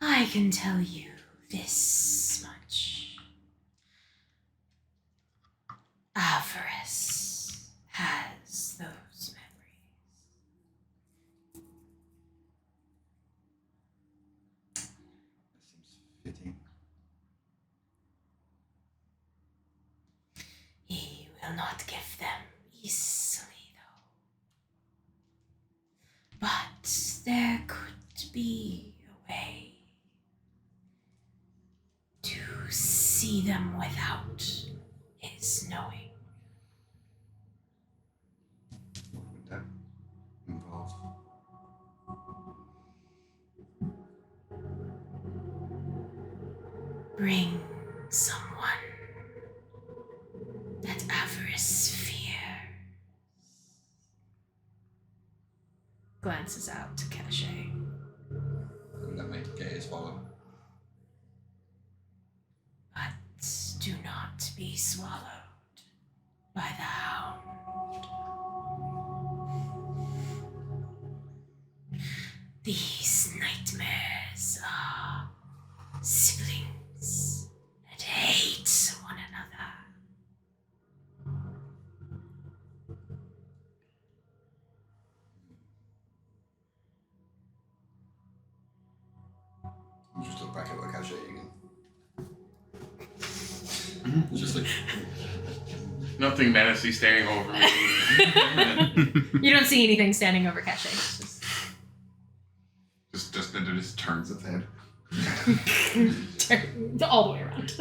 I can tell you this much. Avarice not give them easily, though. But there could be a way to see them without his knowing. What would that involve? Bring someone that avarice fears. Glances out to Caché. And that might gaze follow. But do not be swallowed by the hound. These nightmares are siblings that hate one another. You just look back at what Caché again. It's just like, Nothing menacing staring over me. You don't see anything standing over Caché. It's just turns its head. all the way around.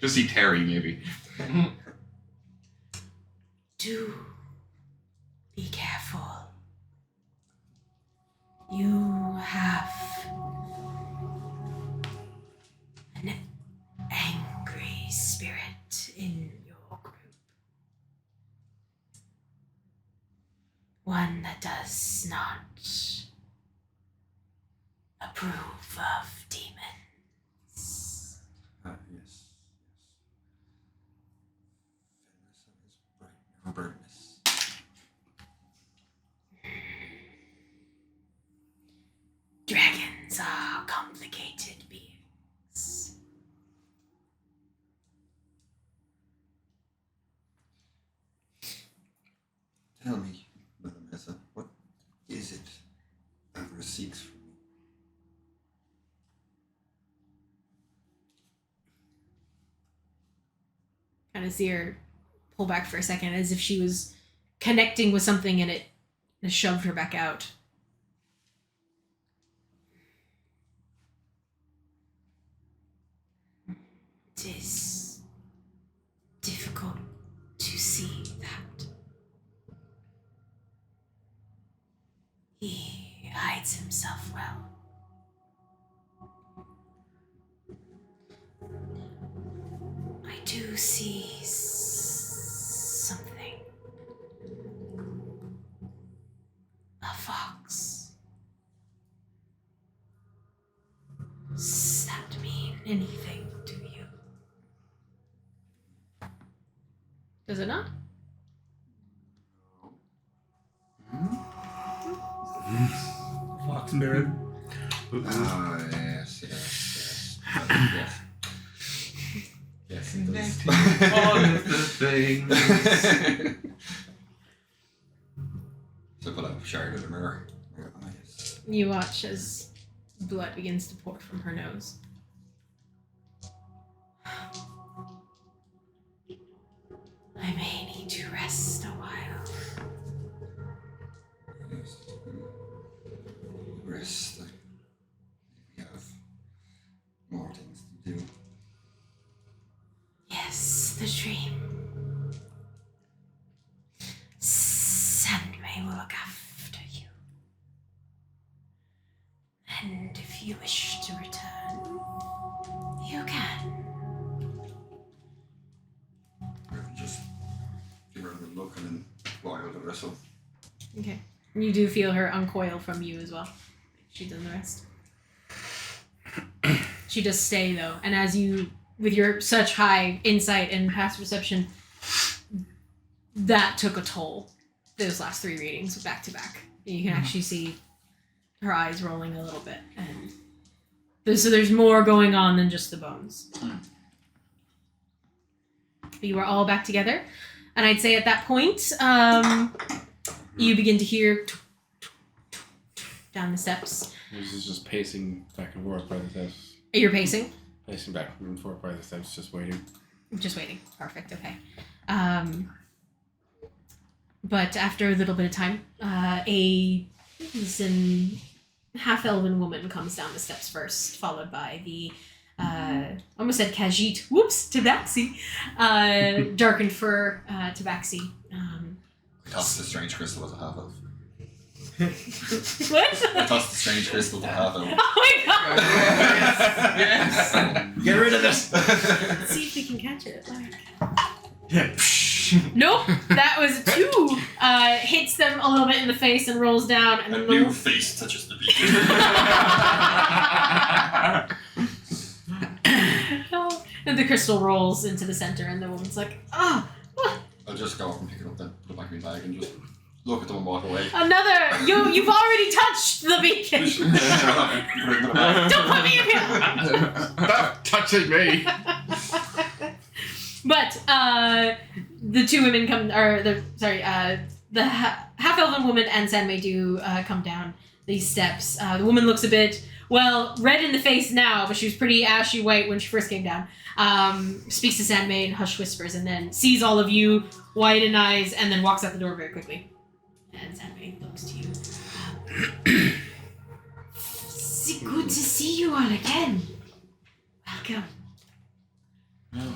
Just see Terry, maybe. Do be careful. You have an angry spirit in your group. One that does not approve of demons. yes. Fenris of his bright brightness. Dragons are complicated beings. Tell me, Mother Mesa, what is it Avarice seeks from me? Kind of see her pull back for a second as if she was connecting with something and it shoved her back out. It is difficult to see that. He hides himself well. I do see something. A fox. Does that mean anything to you? Does it not? Fox mirror. Ah, yes. Yes. Yes, it does. All of the things. So pull out a shard of the mirror. Ah, yes. You watch as blood begins to pour from her nose. I may need to rest a while. Yes. Rest. We have more things to do. Yes, the dream. Sandmai will look after you. And if you wish to return, you can. Just give her a look and then wild the wrestle. Okay. You do feel her uncoil from you as well. She's done the rest. She does stay though, and as you, with your such high insight and past perception, that took a toll. Those last 3 readings back to back. You can actually see her eyes rolling a little bit, and so there's more going on than just the bones. But you are all back together, and I'd say at that point, you begin to hear down the steps. This is just pacing back and forth by the steps. You're pacing? Pacing back and forth by the steps, just waiting. Just waiting. Perfect, okay. But after a little bit of time, a half-elven woman comes down the steps first, followed by the almost said Khajiit. Whoops, Tabaxi. Darkened fur Tabaxi. I thought the strange crystal was a half elf. What? I thought the strange crystal was a half elf. Oh my god! Yes. Get rid of it. Let's see if we can catch it. Nope, that was a 2. Hits them a little bit in the face and rolls down, and then new face touches the beacon. and the crystal rolls into the center, and the woman's like, "Oh, I'll just go up and pick it up, then put it back in my bag, and just look at them and walk away. another! You've already touched the beacon. Don't put me in here." Stop touching me! But the 2 women come, the half-elven woman and Sandmai do come down these steps. The woman looks a bit, red in the face now, but she was pretty ashy white when she first came down. Speaks to Sandmai in hushed whispers, and then sees all of you, wide-eyed eyes, and then walks out the door very quickly. And Sandmai looks to you. It's good to see you all again. Welcome. No.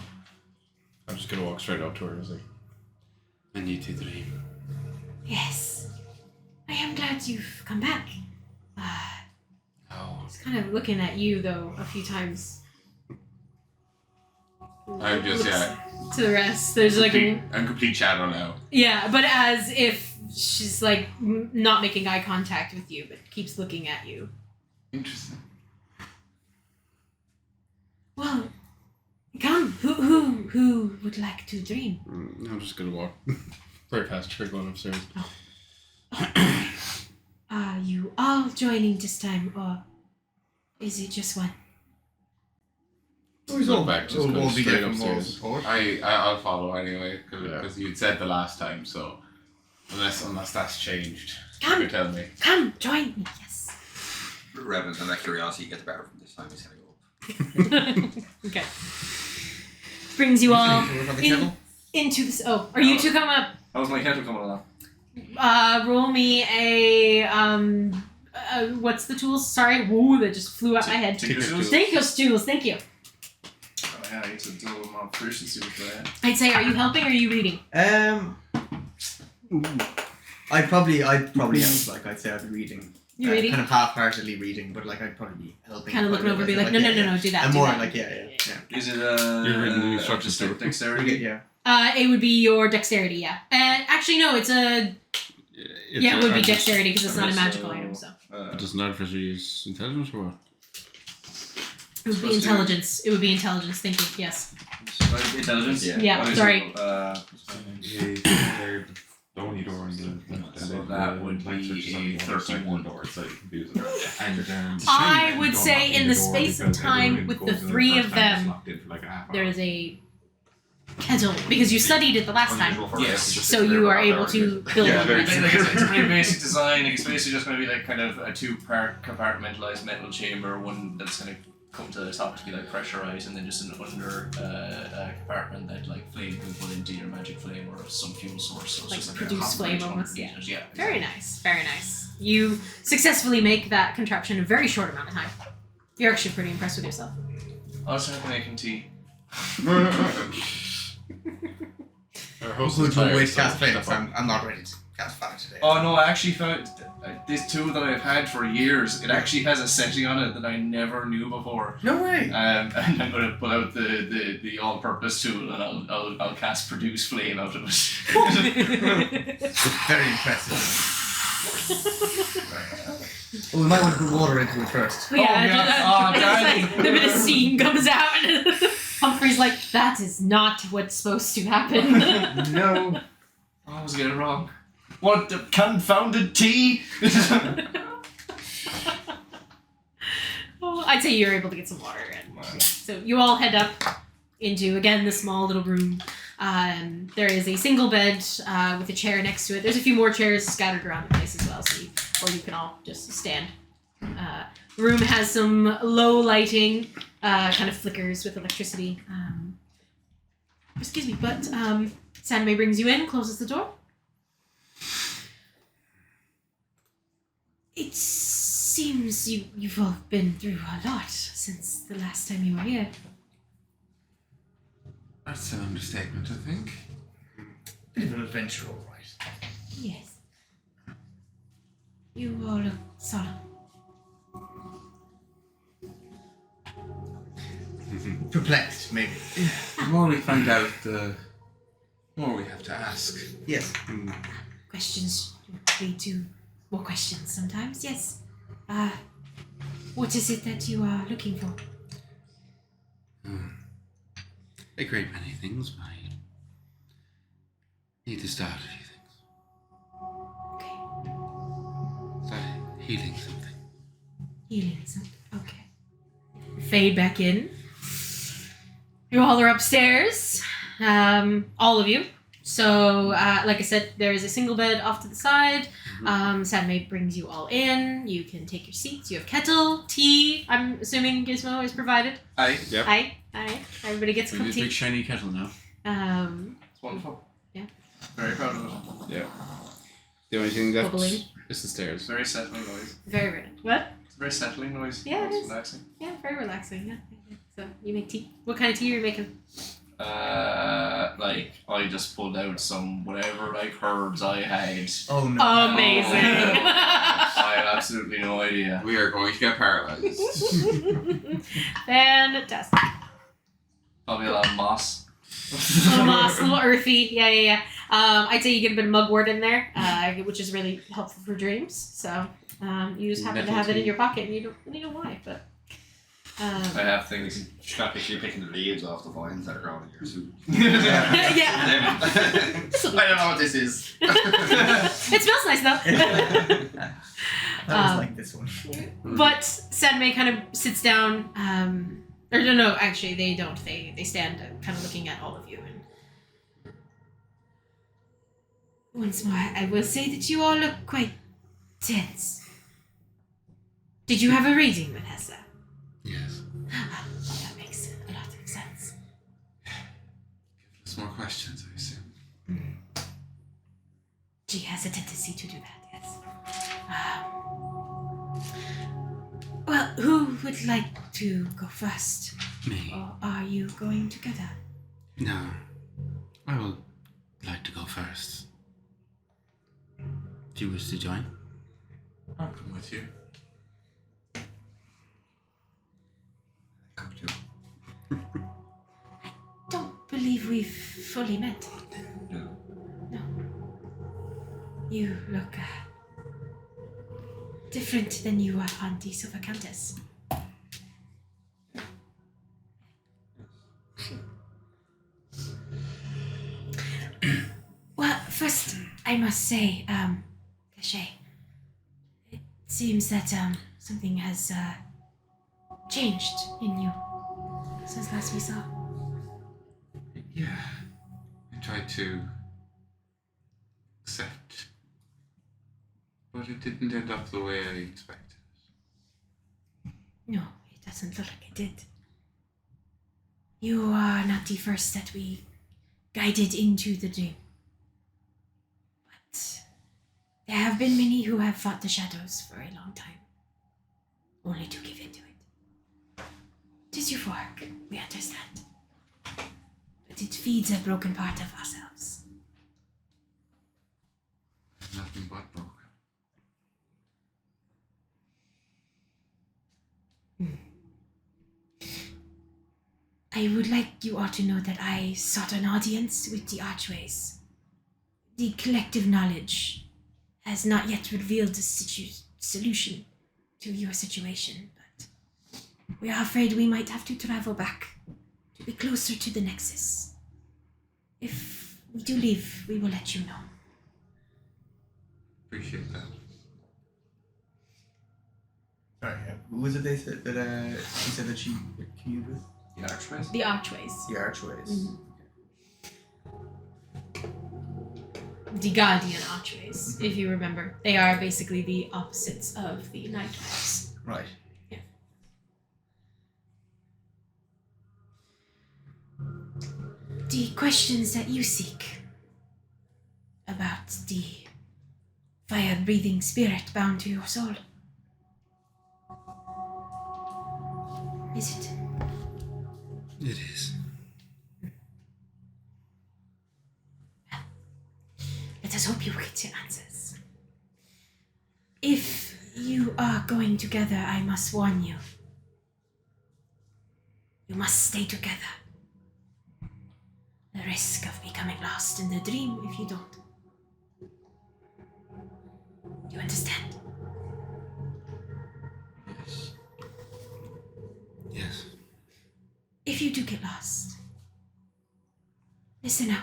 I'm just gonna walk straight up to her and say, and you too, Dream. Yes. I am glad you've come back. No. He's kind of looking at you, though, a few times. I'm just, Looks to the rest. There's like I'm complete shadow now. Yeah, but as if she's like not making eye contact with you, but keeps looking at you. Interesting. Well, come. Who would like to dream? I'm just gonna walk right past her going upstairs. Are you all joining this time, or is it just one? We'll Go back, just go straight upstairs. I'll follow anyway, because Yeah. you'd said the last time, so unless that's changed, Come. you tell me. Come, join me. Yes. Revenant, and that curiosity gets better from this time. He's gonna go up. Okay. Brings you all Work on the kettle? into this. Oh, are you two coming up? How's my kettle coming along? Roll me a what's the tools? Sorry, woo, that just flew out my head. Tinker's Thank you, tools. Thank you. Oh yeah, I need to do my proficiency with that. I'd say, are you helping or are you reading? I'd probably have, like, I'd say I'd be reading. You reading? Kind of half-heartedly reading, but like I'd probably be helping. Kind of looking over, be like, no, do that. And do more that. like, yeah. Is it You're reading the instructions too. dexterity? Yeah. It would be your dexterity, yeah. And actually, no, it's a it would be dexterity because it's not a magical item. So It doesn't artificial use intelligence or what? it would be intelligence. It would be intelligence. Thank you. Yes. Intelligence? Yeah. What is Sorry. it? So that would be a 31 door, so you can use it. I would say in the space of time with the 3 of them, there is a kettle because you studied it the last time. Yes. So you are able to build Yeah, it. very It's a pretty basic design. Like, it's basically just going to be like kind of a 2-part compartmentalized metal chamber, one that's going to come to the top to be like pressurized, and then just an under compartment that like flame can put into your magic flame or some fuel source. So it's Like just produce a hot flame plate almost, underneath yeah. it. Very nice. Very nice. You successfully make that contraption in a very short amount of time. You're actually pretty impressed with yourself. I'll start making tea. Our host Who's is going to tired, waste so cast flames? step up. I'm not ready to cast fire today. Oh no, I actually found this tool that I've had for years. It actually has a setting on it that I never knew before. No way. And I'm going to pull out the all-purpose tool and I'll cast produce flame out of it. Very impressive. Well, we might want to put water into it first. The bit of steam comes out and Humphrey's like, that is not what's supposed to happen. No. I always get it wrong. What the confounded tea? I'd say you're able to get some water. And, so you all head up into, again, the small little room. There is a single bed with a chair next to it. There's a few more chairs scattered around the place as well, or you can all just stand. The room has some low lighting, kind of flickers with electricity. Excuse me, but Sandmai brings you in, closes the door. It seems you've all been through a lot since the last time you were here. That's an understatement, I think. Bit of an adventure, all right. Yes. You all look solemn. Perplexed, maybe. The more we find out, the more we have to ask. Yes. Questions lead to more questions sometimes, yes. What is it that you are looking for? A great many things, but I need to start a few things. Okay. Start healing something. Healing something. Okay. Fade back in. You all are upstairs. All of you. So, like I said, there is a single bed off to the side. Sandmai brings you all in. You can take your seats. You have kettle, tea. I'm assuming Gizmo is provided. Aye. Yep. Aye. Everybody gets a cup of Big tea. shiny kettle now. It's wonderful. Yeah. Very proud of it. Yeah. The only thing left Bubbling. is the stairs. Very settling noise. Very rare. What? It's a very settling noise. Yeah, it It's is. relaxing. Yeah, very relaxing. Yeah. So you make tea. What kind of tea are you making? Like I just pulled out some whatever herbs I had. Oh no. Amazing. I have absolutely no idea. We are going to get paralyzed. Fantastic. Probably a lot of moss. A little moss, a little earthy. Yeah. I'd say you get a bit of mugwort in there, which is really helpful for dreams. So you just happen to have it in your pocket and you don't really know why, but. I have things. She's not actually picking the leaves off the vines that are growing in your suit. Yeah. I don't know what this is. It smells nice though. That was like this one. But Sandmai kind of sits down. Or no, actually they don't. They stand kind of looking at all of you. And once more, I will say that you all look quite tense. Did you have a reading with Hessa? Yes. That makes a lot of sense. Give us more questions, I assume. She has a tendency to do that, yes. Well, who would like to go first? Me. Or are you going together? No. I would like to go first. Do you wish to join? I'll come with you. Come to. Don't believe we've fully met. No. No. You look different than you are on the Silver Countess. Well, first, I must say, Caché, it seems that something has changed in you since last we saw. Yeah. I tried to accept, but it didn't end up the way I expected. No, it doesn't look like it did. You are not the first that we guided into the dream. But there have been many who have fought the shadows for a long time, only to give into it. It is your work, we understand. But it feeds a broken part of ourselves. Nothing but broken. I would like you all to know that I sought an audience with the Archways. The collective knowledge has not yet revealed the solution to your situation, but we are afraid we might have to travel back to be closer to the Nexus. If we do leave, we will let you know. Appreciate that. Sorry, who was it they said that she said that she communed with? The archways. The Archways. The Archways. Mhm. The Guardian Archways, if you remember. They are basically the opposites of the Nightways. Right. The questions that you seek about the fire-breathing spirit bound to your soul. Is it? It is. Let us hope you get your answers. If you are going together, I must warn you. You must stay together. The risk of becoming lost in the dream if you don't. You understand? Yes. Yes. If you do get lost, listen out.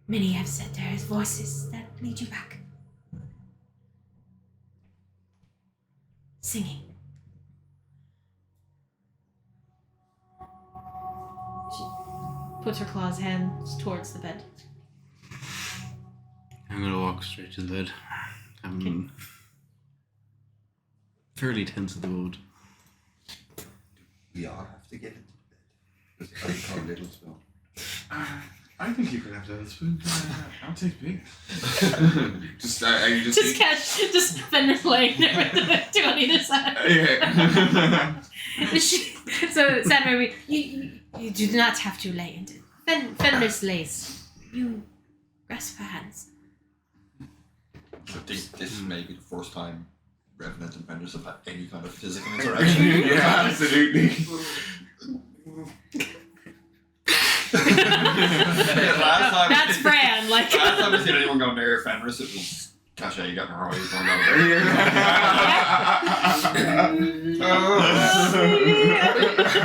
Many have said there is voices that lead you back. Singing. She puts her claw's hands towards the bed. I'm gonna walk straight to the bed. I'm fairly tense at the moment. We all have to get into bed. Because I call little spell. I think you could have that spoon. I'll take big. Just Fenris laying there with the two on either side. Yeah. So, Sandmai, you do not have to lay into it. Fenris lays. You grasp her hands. I think this may be the first time Revenant and Fenris have had any kind of physical interaction. Yeah, absolutely. Last time That's Fran, like. last time I seen anyone go near Fenris, it was Caché getting her eyes on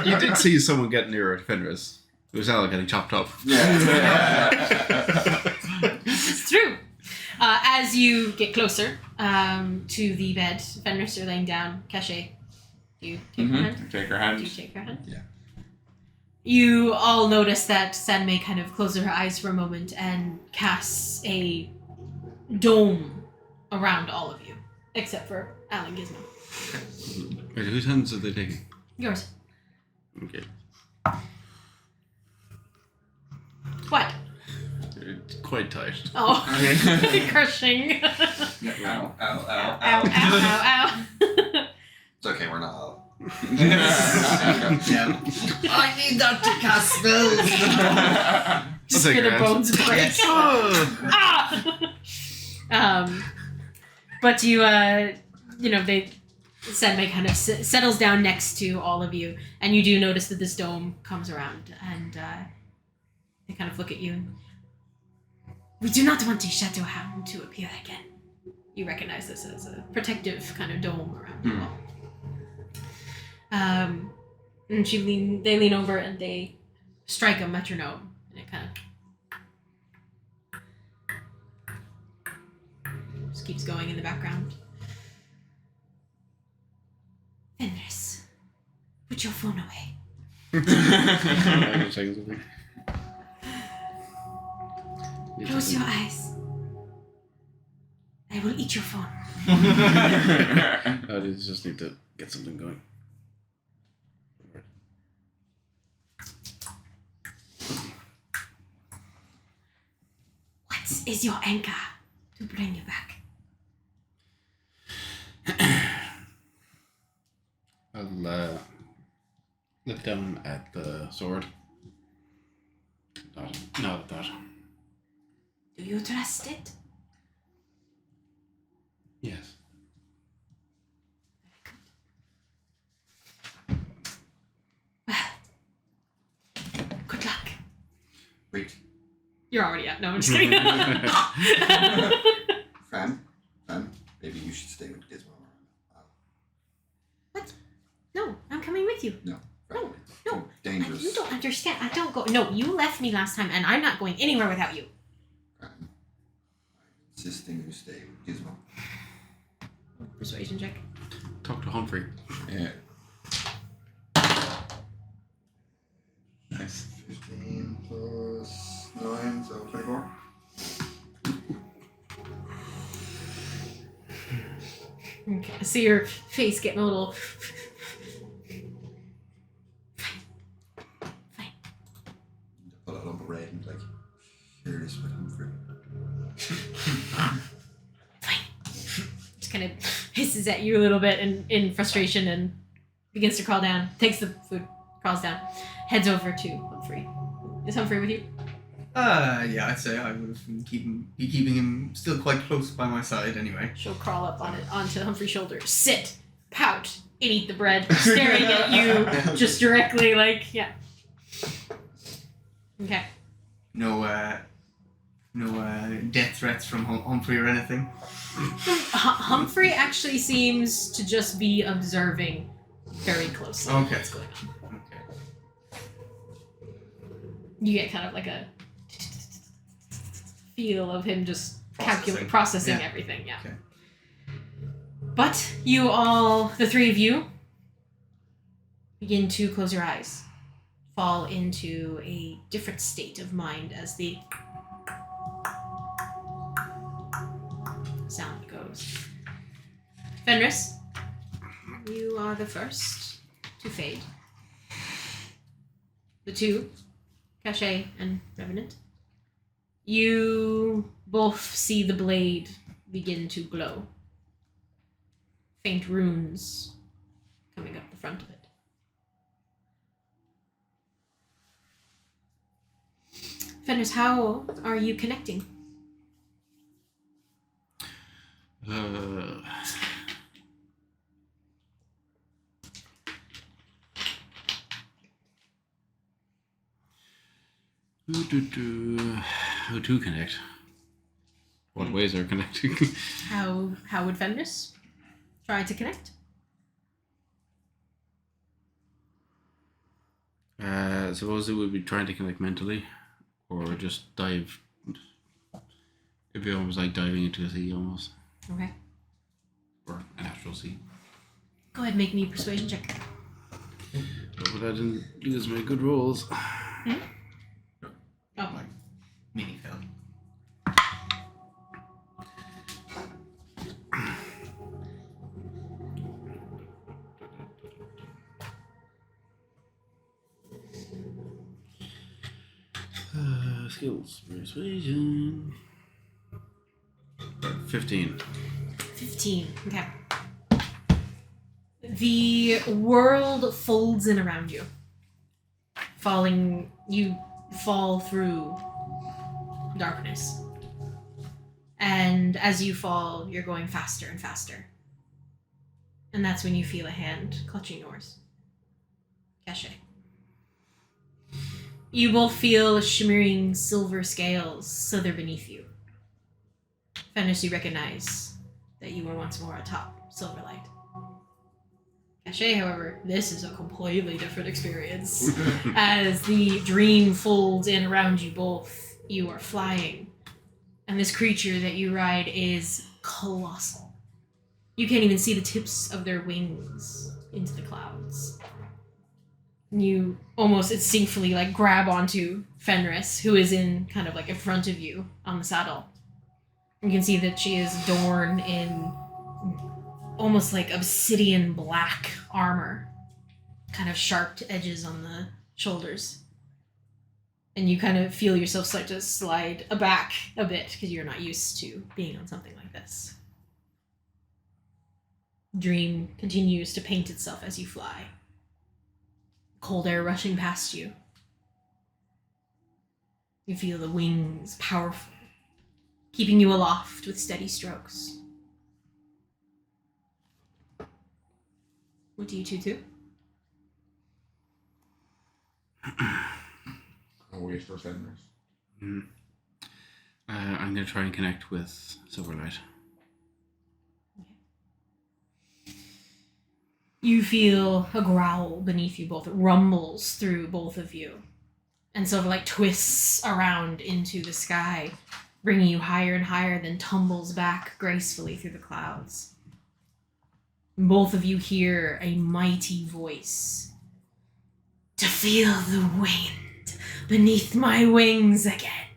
over. You did see someone get nearer to Fenris. It was Al getting chopped up. It's true. As you get closer to the bed, Fenris, you're laying down. Caché, do you take her hand? Take her hand. Do you take her hand? Yeah. You all notice that Sandmai kind of closes her eyes for a moment and casts a dome around all of you, except for Al and Gizmo. Wait, whose hands are they taking? Yours. Okay. What? It's quite tight. Oh, crushing. Ow, ow, ow, Ow, ow. ow, ow, ow. It's okay, we're not out. I need that to cast spells. Just take hear your the hands. bones break. Yes. Ah! But you, Sandmai kind of settles down next to all of you, and you do notice that this dome comes around, and they kind of look at you. We do not want the Shadow Hound to appear again. You recognize this as a protective kind of dome around you all. And they lean over and they strike a metronome, and it kind of just keeps going in the background. Fenris, put your phone away. I'm just saying something. Close your eyes. I will eat your phone. I just need to get something going. What is your anchor to bring you back? I'll look down at the sword. Not at that. Do you trust it? Yes. Well, good luck. Wait, You're already out. No, I'm just kidding. Fran, maybe you should stay with Gizmo. What? No, I'm coming with you. No, No, Fran, no. it's dangerous. You don't understand. I don't go. No, you left me last time, and I'm not going anywhere without you. Fran, I'm insisting you stay with Gizmo. Persuasion check. Talk to Humphrey. Yeah. Nice. 15 plus 9, so 24. Okay, I see your face getting a little. Fine. Pull out a lump of red and like, share this with Humphrey. kind of hisses at you a little bit in frustration and begins to crawl down. Takes the food, crawls down, heads over to Humphrey. Is Humphrey with you? Yeah, I'd say I would have been keeping him still quite close by my side anyway. She'll crawl up onto Humphrey's shoulder, sit, pout, and eat the bread, staring at you just directly, like, yeah. Okay. No death threats from Humphrey or anything? Humphrey actually seems to just be observing very closely what's going on. Okay. You get kind of like a feel of him just processing everything, yeah. Okay. But you all, the three of you, begin to close your eyes, fall into a different state of mind as the sound goes. Fenris, you are the first to fade. The two, Caché and Revenant, you both see the blade begin to glow. Faint runes coming up the front of it. Fenris, how are you connecting? How to connect? What ways are connecting? How would Fenris try to connect? Suppose it would be trying to connect mentally, or just dive. It'd be almost like diving into a sea, almost. Okay. Or an actual sea. Go ahead, make me a persuasion check. But I didn't use my good rolls. Hmm? Oh. Like, mini fail. Skills. Persuasion. 15. 15. Okay. The world folds in around you. You fall through darkness. And as you fall, you're going faster and faster. And that's when you feel a hand clutching yours. Caché. You both feel shimmering silver scales slither beneath you. Fenris, you recognize that you were once more atop Silverlight. Caché, however, this is a completely different experience. As the dream folds in around you both, you are flying. And this creature that you ride is colossal. You can't even see the tips of their wings into the clouds. You almost instinctively grab onto Fenris, who is in kind of in front of you on the saddle. You can see that she is adorned in almost obsidian black armor, kind of sharp edges on the shoulders. And you kind of feel yourself start to slide back a bit because you're not used to being on something like this. Dream continues to paint itself as you fly. Cold air rushing past you. You feel the wings powerful, keeping you aloft with steady strokes. What do you two do? I'll wait for Fenris. I'm going to try and connect with Silverlight. You feel a growl beneath you both. It rumbles through both of you. And Silverlight twists around into the sky, bringing you higher and higher, then tumbles back gracefully through the clouds. Both of you hear a mighty voice. To feel the wind beneath my wings again.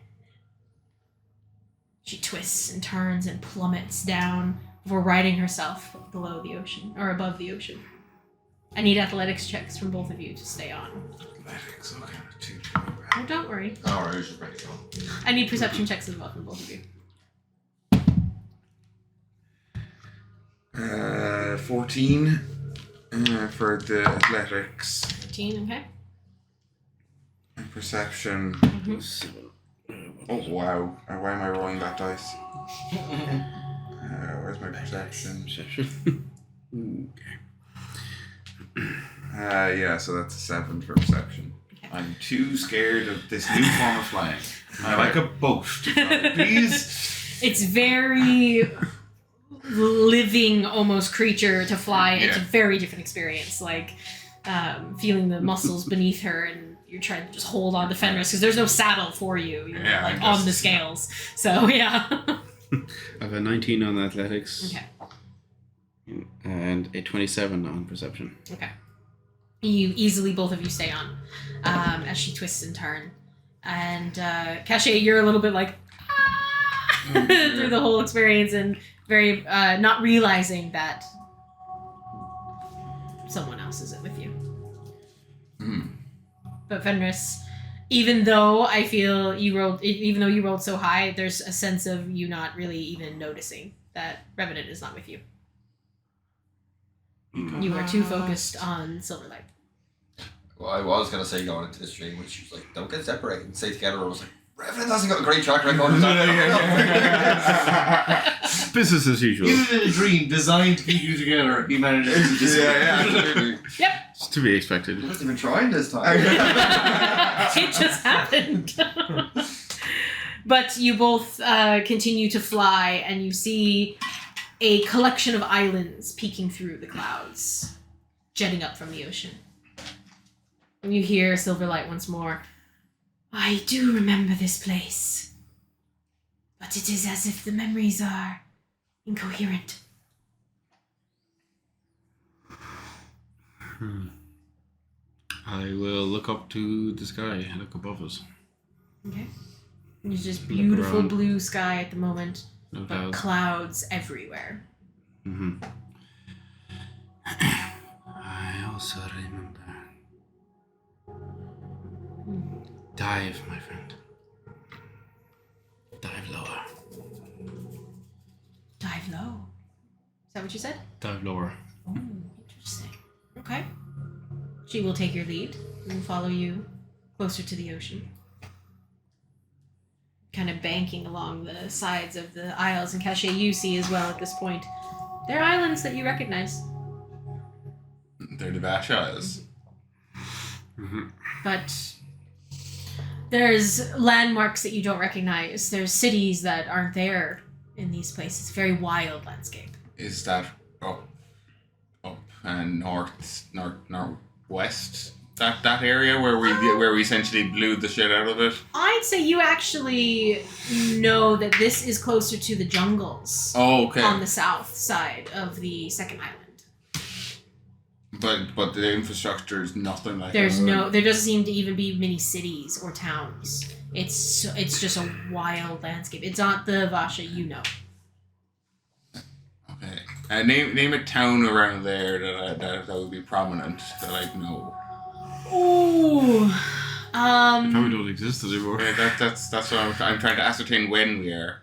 She twists and turns and plummets down before righting herself below the ocean, or above the ocean. I need athletics checks from both of you to stay on. Athletics, okay. Two. Oh, don't worry. Alright, you should probably go. I need perception checks as well from both of you. 14 for the athletics. 15, okay. And perception. Mm-hmm. Oh wow! Why am I rolling that dice? Where's my perception? Yeah, so that's a 7 for perception. Okay. I'm too scared of this new form of flying. I like a boat. Please. It's very living, almost creature to fly. It's a very different experience. Like feeling the muscles beneath her, and you're trying to just hold on to Fenris because there's no saddle for you. You're like on the scales. So yeah. I have a 19 on athletics. Okay. And a 27 on perception. Okay. You easily, both of you stay on as she twists and turns. And Caché, you're a little bit like through the whole experience and very not realizing that someone else isn't with you. But Fenris, even though you rolled so high, there's a sense of you not really even noticing that Revenant is not with you. You are too focused on Silverlight. Well, I was going to say going into the stream, which she was like, don't get separated and stay together. I was like, Revenant hasn't got a great track record. Business as usual. Even in a dream designed to keep you together, he manages to just... absolutely. Yep. It's to be expected. He wasn't even trying this time. It just happened. But you both continue to fly, and you see a collection of islands peeking through the clouds, jetting up from the ocean. And you hear Silverlight once more. I do remember this place, but it is as if the memories are incoherent. I will look up to the sky and look above us. Okay. There's just beautiful blue sky at the moment, No but clouds everywhere. Mm-hmm. I also remember. Dive, my friend. Dive lower. Dive low. Is that what you said? Dive lower. Oh, interesting. Okay. She will take your lead and follow you closer to the ocean. Kind of banking along the sides of the isles, and Caché you see as well at this point. They're islands that you recognize. They're the Avasha Isles. Mm-hmm. But there's landmarks that you don't recognize. There's cities that aren't there in these places. Very wild landscape. Is that up and northwest? That area where we essentially blew the shit out of it? I'd say you actually know that this is closer to the jungles. Oh, okay. On the south side of the second island. But the infrastructure is nothing like there that. There doesn't seem to even be many cities or towns. It's just a wild landscape. It's not the Avasha you know. Okay. Name a town around there that would be prominent that I'd know. Ooh. Probably don't exist anymore. Yeah, that's what I'm trying to ascertain when we are.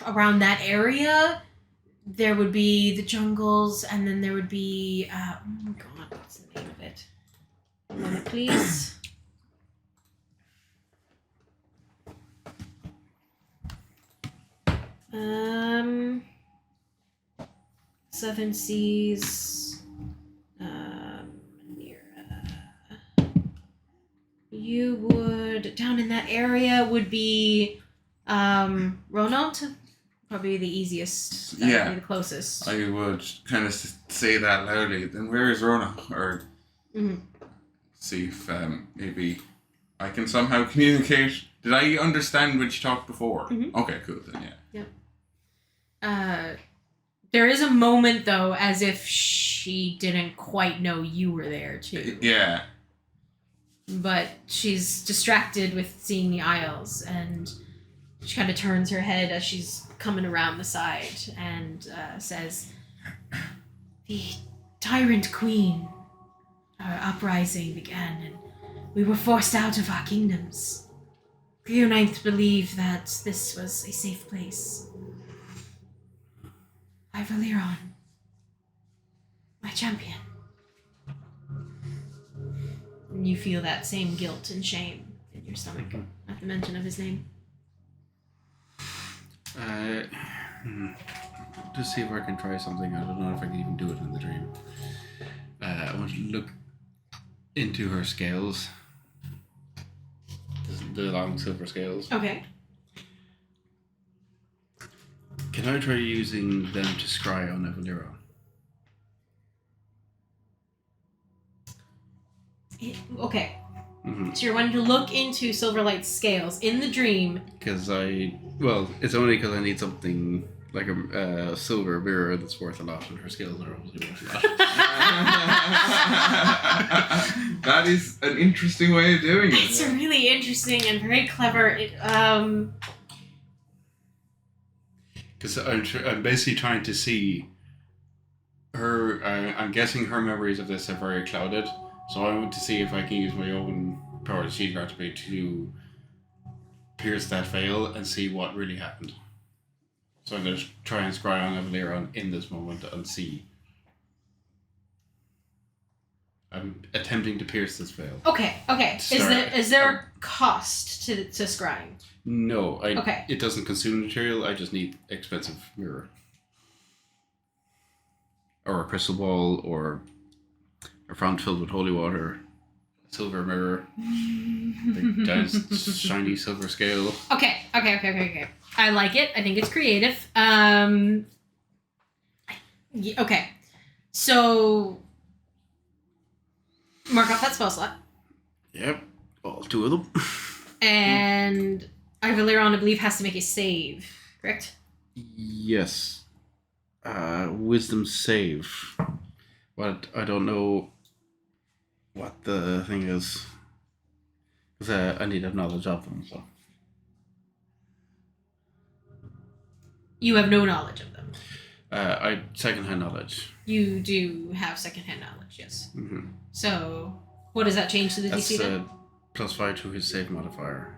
Around that area, there would be the jungles, and then there would be oh my god, what's the name of it? A moment, please. Seven Seas. Near. You would down in that area would be Revenant. Probably the easiest. That would be the closest. I would kind of say that loudly. Then where is Rona? Or see if maybe I can somehow communicate. Did I understand when she talked before? Mm-hmm. Okay, cool then. Yeah. There is a moment though, as if she didn't quite know you were there too. Yeah. But she's distracted with seeing the Isles, and she kind of turns her head as she's coming around the side and says, "The Tyrant Queen, our uprising began, and we were forced out of our kingdoms. Clear Ninth believed that this was a safe place. Ivaliron. My champion. And you feel that same guilt and shame in your stomach at the mention of his name. Just see if I can try something. I don't know if I can even do it in the dream. I want to look into her scales. The long silver scales. Okay. Can I try using them to scry on Avaliron? Okay. Mm-hmm. So you're wanting to look into Silverlight's scales in the dream. Because it's only because I need something like a silver mirror that's worth a lot, and her scales are obviously worth a lot. That is an interesting way of doing it. It's really interesting and very clever. Because I'm basically trying to see her. I'm guessing her memories of this are very clouded, so I want to see if I can use my own power that she's granted me to pierce that veil and see what really happened. So I'm going to try and scry on Avaliron in this moment and see. I'm attempting to pierce this veil. Okay. Is there a cost to scrying? No, Okay. It doesn't consume material. I just need expensive mirror, or a crystal ball, or a font filled with holy water, a silver mirror, big giant shiny silver scale. Okay. I like it. I think it's creative. Okay. So mark off that spell slot. Yep, all two of them. And Ivaliron, I believe, has to make a save, correct? Yes. Wisdom save. But I don't know what the thing is. Because I need to have knowledge of them, so. You have no knowledge of them. I second-hand knowledge. You do have second-hand knowledge, yes. Mm-hmm. So, what does that change to the DC then? That's +5 to his save modifier.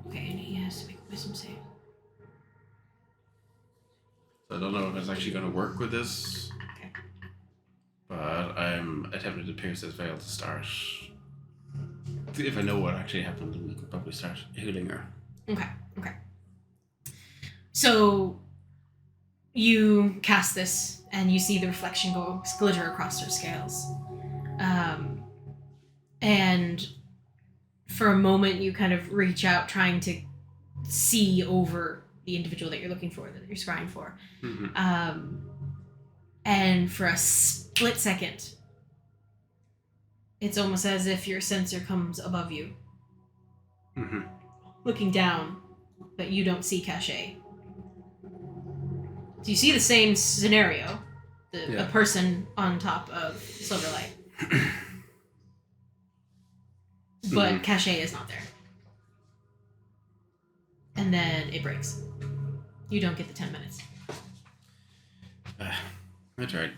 Okay, and he has to make a wisdom save. So I don't know if it's actually going to work with this. Okay. But I'm attempting to pierce this veil to start. If I know what actually happened, then we can probably start healing her. Okay. So, you cast this, and you see the reflection glitter across her scales. And for a moment, you kind of reach out, trying to see over the individual that you're looking for, that you're scrying for. Mm-hmm. And for a split second, it's almost as if your sensor comes above you, Mm-hmm. looking down, but you don't see Caché. So you see the same scenario, a person on top of Silverlight. But Caché is not there. And then it breaks. You don't get the 10 minutes. That's right.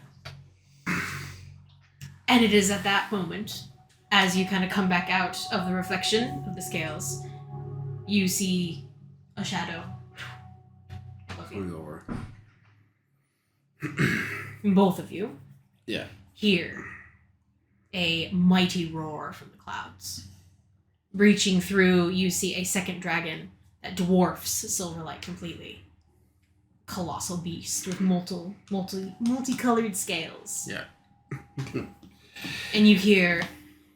And it is at that moment, as you kind of come back out of the reflection of the scales, you see a shadow above you. Going over. Both of you Yeah. hear a mighty roar from the clouds. Reaching through, you see a second dragon that dwarfs Silverlight completely. Colossal beast with multicolored scales. Yeah. And you hear,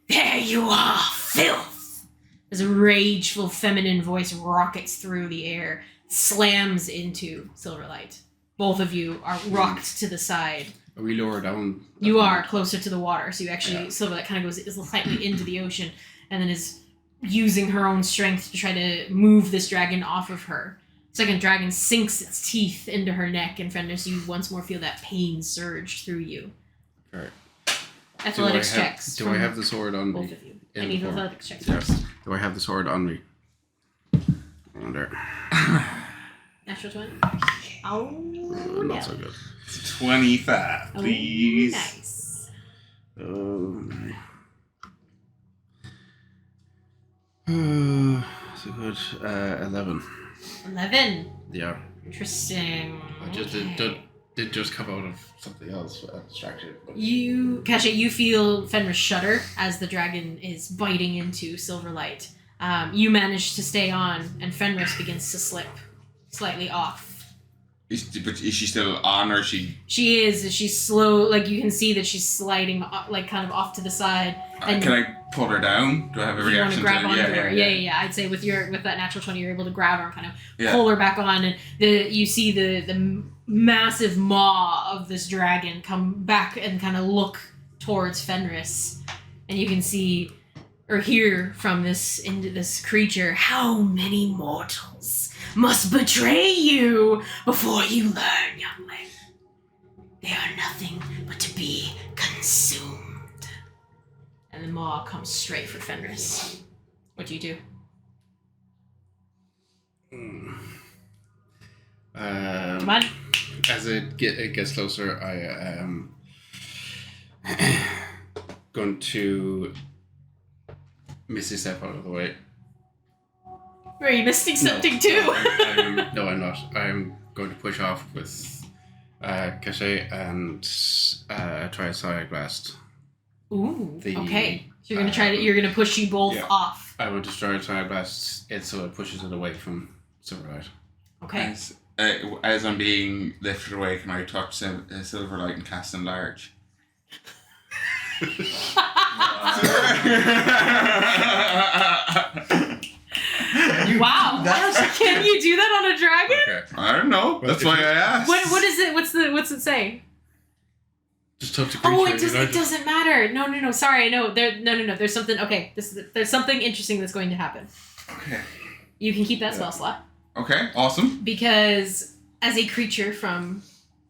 "There you are, filth!" As a rageful feminine voice rockets through the air, slams into Silverlight. Both of you are rocked to the side. Are we lower down? You are closer to the water, so you actually, Silverlight kind of goes slightly into the ocean, and then is using her own strength to try to move this dragon off of her. Second dragon sinks its teeth into her neck, and Fenris, you once more feel that pain surge through you. Alright. Athletics checks. Do I have the sword on both me? of you? I need athletics checks Yes. first. Do I have the sword on me? On there. Natural 20? Oh, Not so good. 25, please. Oh, nice. So good. 11. 11. Yeah. Interesting. I just Okay. did just come out of something else distracted. Caché, you feel Fenris shudder as the dragon is biting into Silverlight. You manage to stay on, and Fenris begins to slip slightly off. But is she still on, or is she? She is. She's slow. Like you can see that she's sliding, like kind of off to the side. And can I pull her down? Do I have a reaction you want to grab to onto her? Yeah. I'd say with that natural 20, you're able to grab her and kind of pull her back on, and you see the massive maw of this dragon come back and kind of look towards Fenris, and you can see or hear from this creature, how many mortals must betray you before you learn, youngling? They are nothing but to be consumed. And the maw comes straight for Fenris. What do you do? Come on. As it gets closer, I am going to Misty Step out of the way. Are you misting something too? No, I'm not. I'm going to push off with Caché and try a side blast. Ooh. Okay. So you're gonna you're gonna push you both off. I want to try a side blast it so it pushes it away from Silverlight. Okay. As I'm being lifted away, can I touch Silverlight and cast Enlarge? Wow. Can you do that on a dragon? Okay. I don't know. That's why I asked. What is it? What's it say? Just touch a creature. Oh, it doesn't matter. No. Sorry, no. No. There's something. Okay, there's something interesting that's going to happen. Okay. You can keep that spell slot. Okay. Awesome. Because as a creature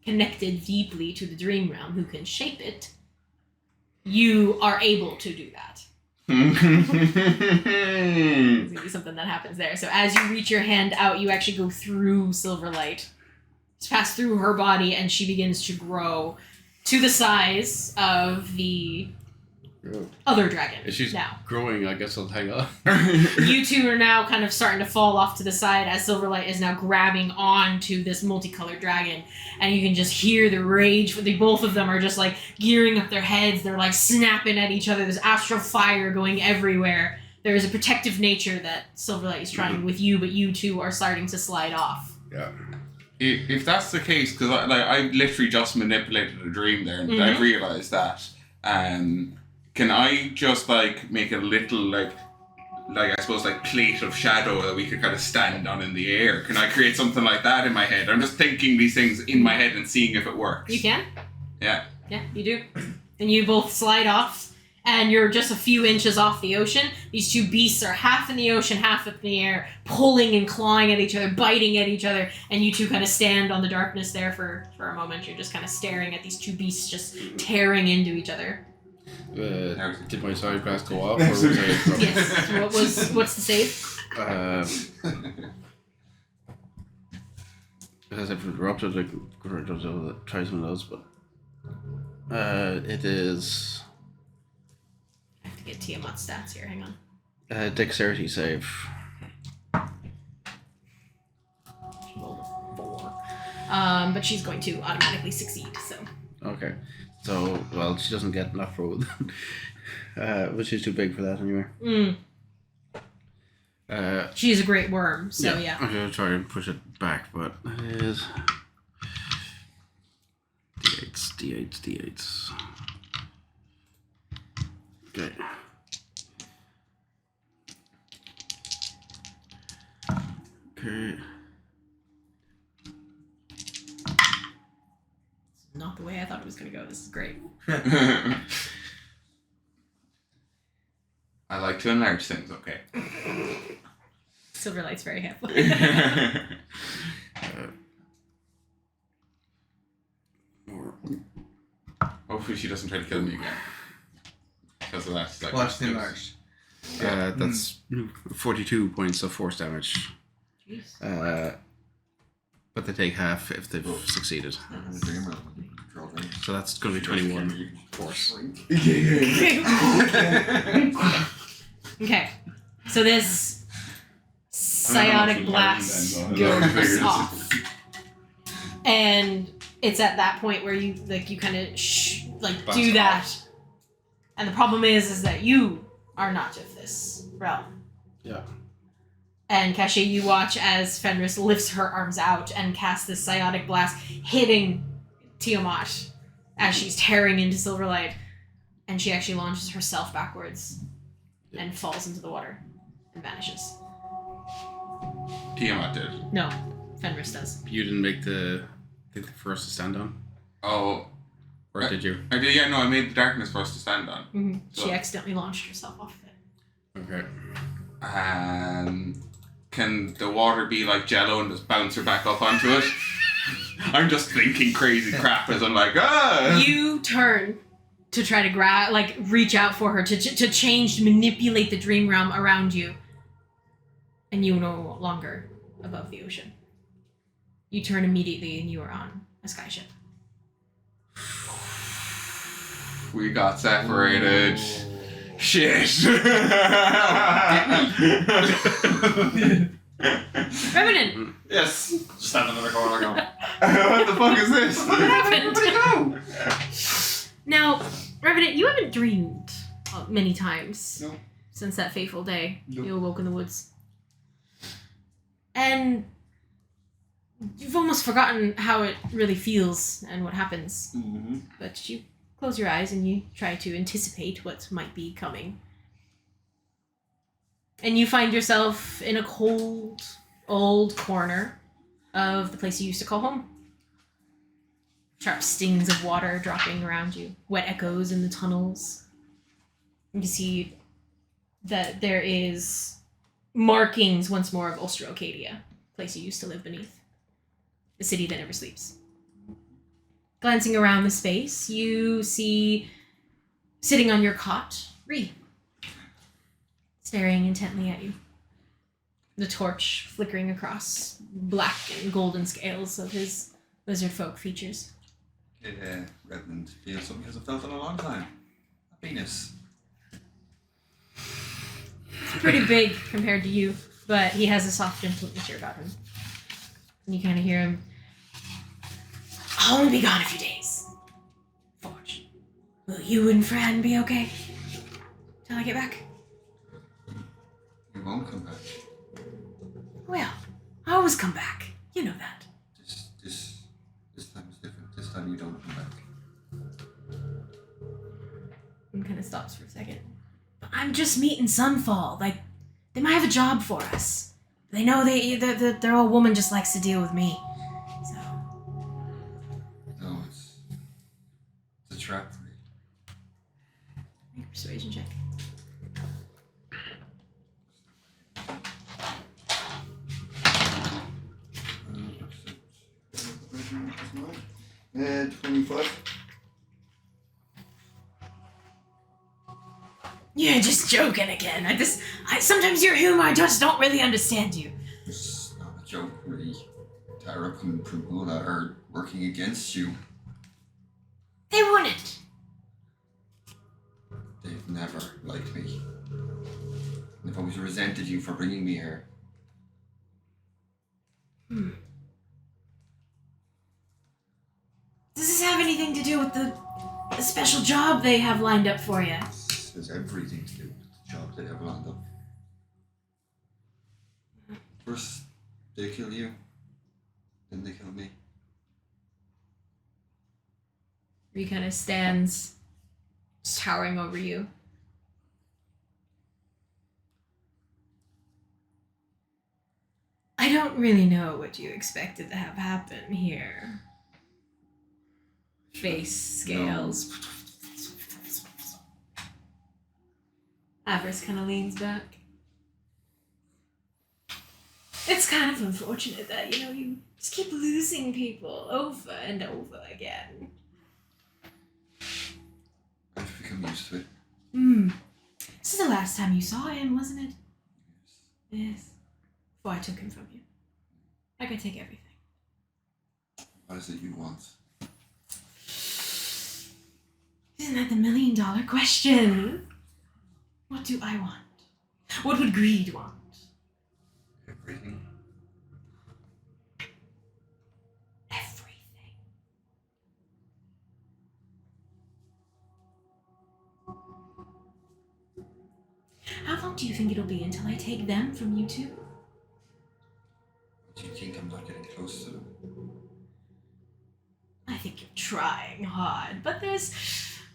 connected deeply to the dream realm who can shape it, you are able to do that. There's gonna be something that happens there. So as you reach your hand out, you actually go through Silverlight, pass through her body, and she begins to grow to the size of the other dragon. If she's now growing, I guess I'll hang on. You two are now kind of starting to fall off to the side as Silverlight is now grabbing onto this multicolored dragon, and you can just hear the rage. Both of them are just like gearing up their heads. They're like snapping at each other. There's astral fire going everywhere. There is a protective nature that Silverlight is trying with you, but you two are starting to slide off. Yeah. If that's the case, because I literally just manipulated a dream there, and I realized that. Can I just make a little I suppose plate of shadow that we could kind of stand on in the air? Can I create something like that in my head? I'm just thinking these things in my head and seeing if it works. You can? Yeah. Yeah, you do. And you both slide off, and you're just a few inches off the ocean. These two beasts are half in the ocean, half up in the air, pulling and clawing at each other, biting at each other, and you two kind of stand on the darkness there for a moment. You're just kind of staring at these two beasts just tearing into each other. Did my side blast go off? Or was I Yes. So what's the save? Because I've interrupted, I could try some of those, but it is. I have to get Tiamat's stats here. Hang on. Dexterity save. She rolled a 4. But she's going to automatically succeed. So. Okay. So, well, she doesn't get enough roll, but she's too big for that anyway. She's a great worm, so yeah. I'm going to try and push it back, but it is... D8s. Okay. Not the way I thought it was going to go. This is great. I like to enlarge things, okay. Silverlight's very happy. Hopefully she doesn't try to kill me again. Because of that. What's the enlarged? That's 42 points of force damage. Jeez. But they take half if they've succeeded. So that's going to be 21 force. Okay. So this psionic blast goes off. And it's at that point where you kind of Bounce do that. off. And the problem is that you are not of this realm. Yeah. And Caché, you watch as Fenris lifts her arms out and casts this psionic blast, hitting Tiamat as she's tearing into Silverlight. And she actually launches herself backwards and falls into the water and vanishes. Tiamat did. No, Fenris does. You didn't make the first to stand on? Oh. Or did you? I did, yeah, no, I made the darkness for us to stand on. Mm-hmm. So- She accidentally launched herself off of it. Okay. Can the water be like Jello and just bounce her back up onto it? I'm just thinking crazy crap as I'm like, ah! You turn to try to reach out for her, to change, manipulate the dream realm around you. And you are no longer above the ocean. You turn immediately and you are on a skyship. We got separated. Shit. Revenant! Yes. Stand in the corner going. What the fuck is this? What happened? Everybody go. Now, Revenant, you haven't dreamed many times No. since that fateful day No. you awoke in the woods. And you've almost forgotten how it really feels and what happens. Mm-hmm. But you close your eyes and you try to anticipate what might be coming. And you find yourself in a cold, old corner of the place you used to call home. Sharp stings of water dropping around you, wet echoes in the tunnels. You can see that there is markings once more of Ulster-Arcadia, place you used to live beneath. The city that never sleeps. Glancing around the space, you see, sitting on your cot, Ree, staring intently at you. The torch flickering across black and golden scales of his lizard folk features. Revenant feels something he hasn't felt in a long time. Happiness. It's pretty big compared to you, but he has a soft influence here about him. And you kind of hear him, I'll only be gone a few days. Forge, will you and Fran be okay till I get back? You won't come back. Well, I always come back. You know that. This time is different. This time you don't come back. And kind of stops for a second. But I'm just meeting Sunfall. Like, they might have a job for us. They know their old woman just likes to deal with me. So, No, it's a trap for you. make a persuasion check. Uh, 25. You're just joking again. I sometimes your humor, I just don't really understand you. It's not a joke, really. Tarek and Prabula are working against you. They wouldn't. They've never liked me. They've always resented you for bringing me here. Does this have anything to do with the special job they have lined up for you? This has everything to do with the job they have lined up. First, they kill you. Then they kill me. He kind of stands, just towering over you. I don't really know what you expected to have happen here. Face scales. Avarice kind of leans back. It's kind of unfortunate that, you just keep losing people over and over again. I've become used to it. This is the last time you saw him, wasn't it? Yes. Before I took him from you. I could take everything. What is it you want? Isn't that the $1 million question? What do I want? What would greed want? Everything. Everything. long do you think it'll be until I take them from you too? Do you think I'm not getting close to them? I think you're trying hard, but there's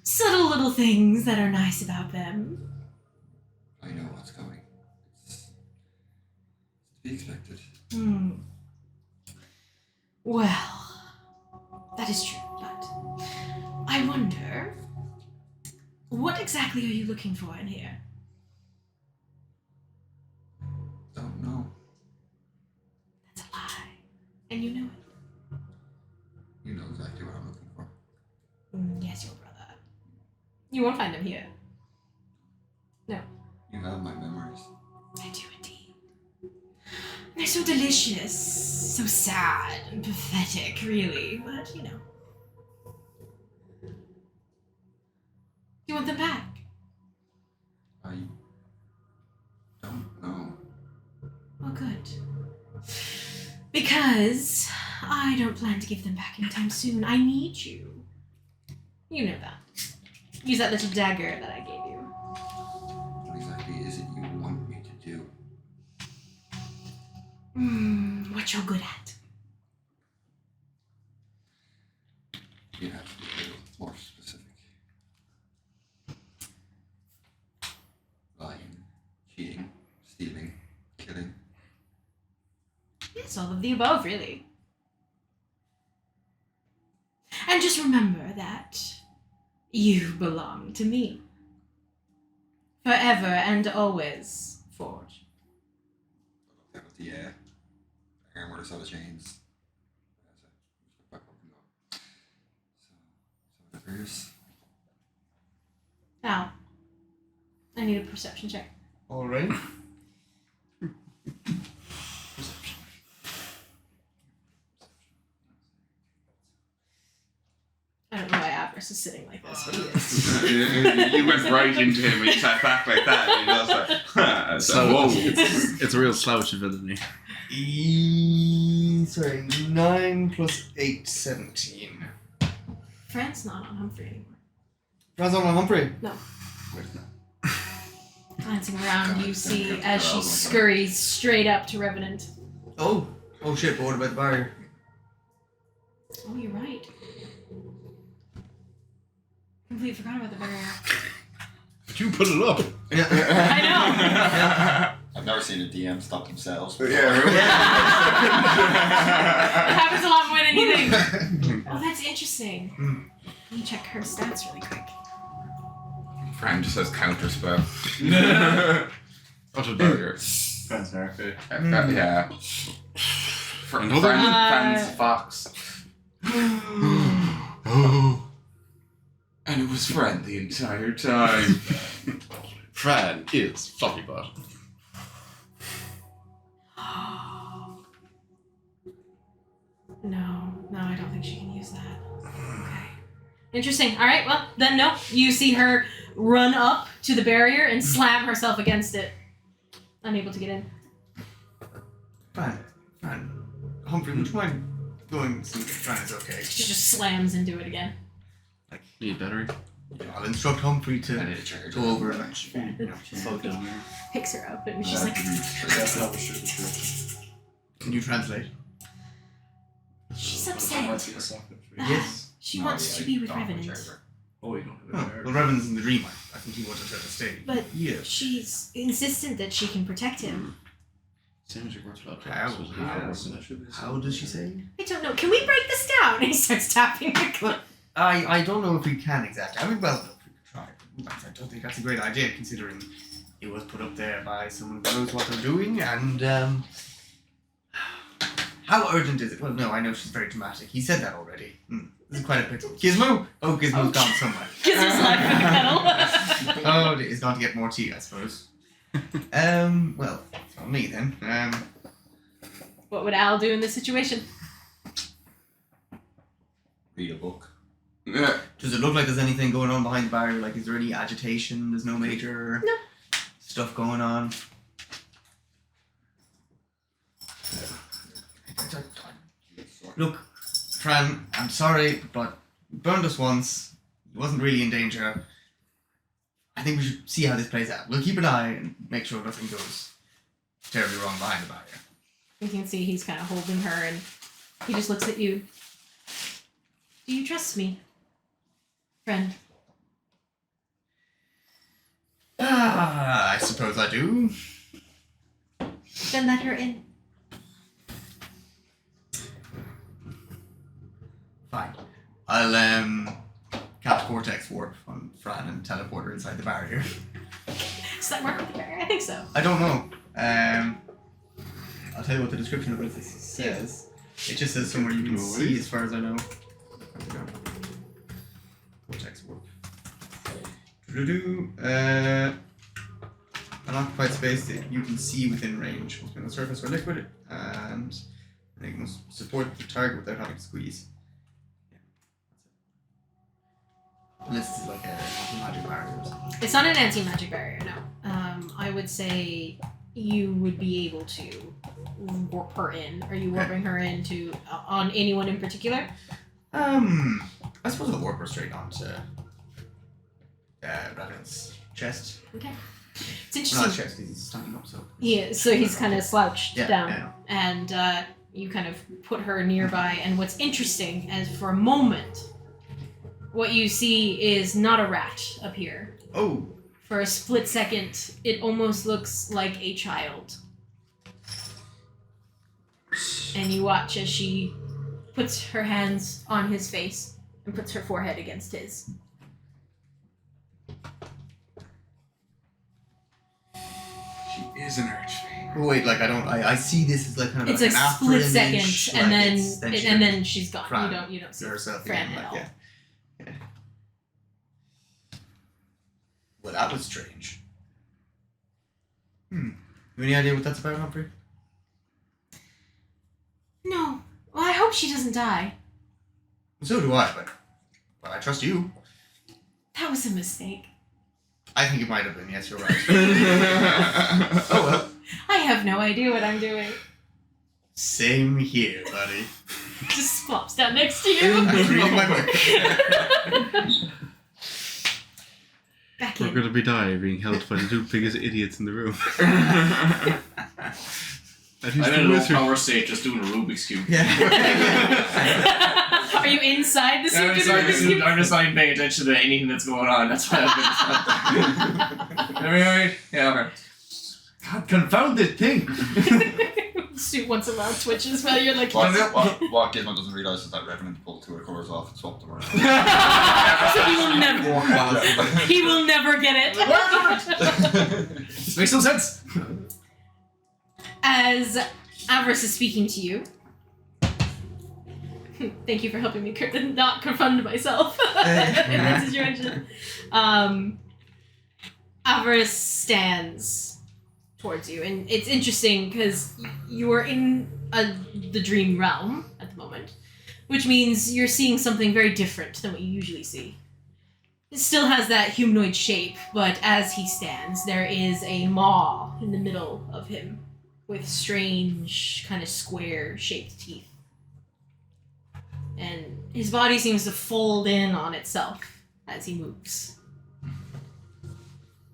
subtle little things that are nice about them. I know what's coming. It's to be expected. Well, that is true, but I wonder, what exactly are you looking for in here? Don't know. That's a lie, and you know it. You know exactly what I'm looking for. Yes, your brother. You won't find him here. No. You have my memories. I do indeed. They're so delicious, so sad and pathetic, really, but you know. You want them back? I don't know. Well, good. Because I don't plan to give them back anytime soon. I need you. You know that. Use that little dagger that I gave you. What exactly is it you want me to do? What you're good at. You have to be a little more specific. Lying, cheating, stealing, killing. Yes, all of the above, really. And just remember that you belong to me. Forever and always, Forge. But up there with the armor, the set of chains. So whatever it is. Now, I need a perception check. All right. I don't know why Avarice is sitting like this, but he is. You went right into him and you sat back like that, and he was like, whoa. It's a real slouch ability. Sorry, 9 plus 8, 17. Fran's not on Humphrey anymore. Fran's on Humphrey. No. Where's that? Glancing around, God, you see don't as she go. scurries straight up to Revenant. Oh shit, but what about the barrier? Oh, you're right. Completely forgot about the barrier. But you put it up. I know! I've never seen a DM stop themselves. Yeah, It happens a lot more than you think. Oh, that's interesting. Let me check her stats really quick. Fran just says counterspell. Utter barrier. Fantastic. Yeah. Another Fran's fox. Oh. And it was Fran the entire time. Fran is floppy butt. No, I don't think she can use that. Okay. Interesting. All right, well, then no. You see her run up to the barrier and slam herself against it. Unable to get in. Fran. Humphrey, would you mind going and see if Fran is okay? She just slams into it again. Need battery? I'll instruct Humphrey I to need a charge. go over and Fuck down there. Picks her up and she's like, That's how we should be true. Can you translate? she's I might upset. see the socket for you. Yes. She wants to be with Revenant. Oh, you don't Oh, have it well, Revenant's in the dream. I think he wanted her to stay. But Yeah. she's insistent that she can protect him. Same as your birth blood. How does she say? I don't know. Can we break this down? And he starts tapping the clip. I don't know if we can exactly. I mean, well, look, we could try. I don't think that's a great idea, considering it was put up there by someone who knows what they're doing, and, how urgent is it? Well, no, I know she's very dramatic. He said that already. This is quite a pickle. Gizmo? Oh, Gizmo's gone somewhere. Gizmo's life in the kettle. Oh, he's gone to get more tea, I suppose. Well, it's on me then. What would Al do in this situation? Read a book. Yeah. Does it look like there's anything going on behind the barrier? Like, is there any agitation? There's no major stuff going on? Look, Fran, I'm sorry, but you burned us once. He wasn't really in danger. I think we should see how this plays out. We'll keep an eye and make sure nothing goes terribly wrong behind the barrier. You can see he's kind of holding her, and he just looks at you. Do you trust me, friend? I suppose I do. Then let her in. Fine. I'll cast Vortex Warp on Fran and teleport her inside the barrier. Does that work with the barrier? I think so. I don't know. I'll tell you what the description of it says. It just says somewhere you can see, as far as I know. Vortex Warp. An occupied space that you can see within range must be on the surface or liquid, and it must support the target without having to squeeze. Unless this is like a anti-magic barrier or something. It's not an anti-magic barrier, no. I would say you would be able to warp her in. Are you warping her into on anyone in particular? I suppose I'll warp her straight onto Revenant's chest. Okay. It's Well, not interesting. chest, he's standing up, so. Yeah, so he's kind of slouched down, Yeah. and you kind of put her nearby. And what's interesting is, for a moment, what you see is not a rat appear. Oh, For a split second, it almost looks like a child. And you watch as she puts her hands on his face and puts her forehead against his. She is an archfey. wait, like I see this as like kind of It's like a an after split image, second, and like then it's- she and then she's gone. Fran You don't see herself Fran again, at all. like, yeah. Well, that was strange. You have any idea what that's about, Humphrey? No. Well, I hope she doesn't die. So do I, but I trust you. That was a mistake. I think it might have been. Yes, you're right. Oh well. I have no idea what I'm doing. Same here, buddy. Just flops down next to you. I'm reading my book. Back We're in. going to be being held by the two biggest idiots in the room. At least I'm the in a low wizard. power state just doing a Rubik's Cube. Yeah. Are you inside the I'm suit? just not even paying attention to anything that's going on. That's why I've been Alright? Yeah, okay. God, confound this thing! Suit once in a while twitches while you're like. What Gizmo doesn't realise is that Revenant pulled two of the colours off and swapped them around. So he will never get it. This makes no sense! As Avarice is speaking to you, thank you for helping me not confound myself in that situation. Avarice stands towards you, and it's interesting because you are in the dream realm at the moment, which means you're seeing something very different than what you usually see. It still has that humanoid shape, but as he stands, there is a maw in the middle of him with strange, kind of square-shaped teeth. And his body seems to fold in on itself as he moves.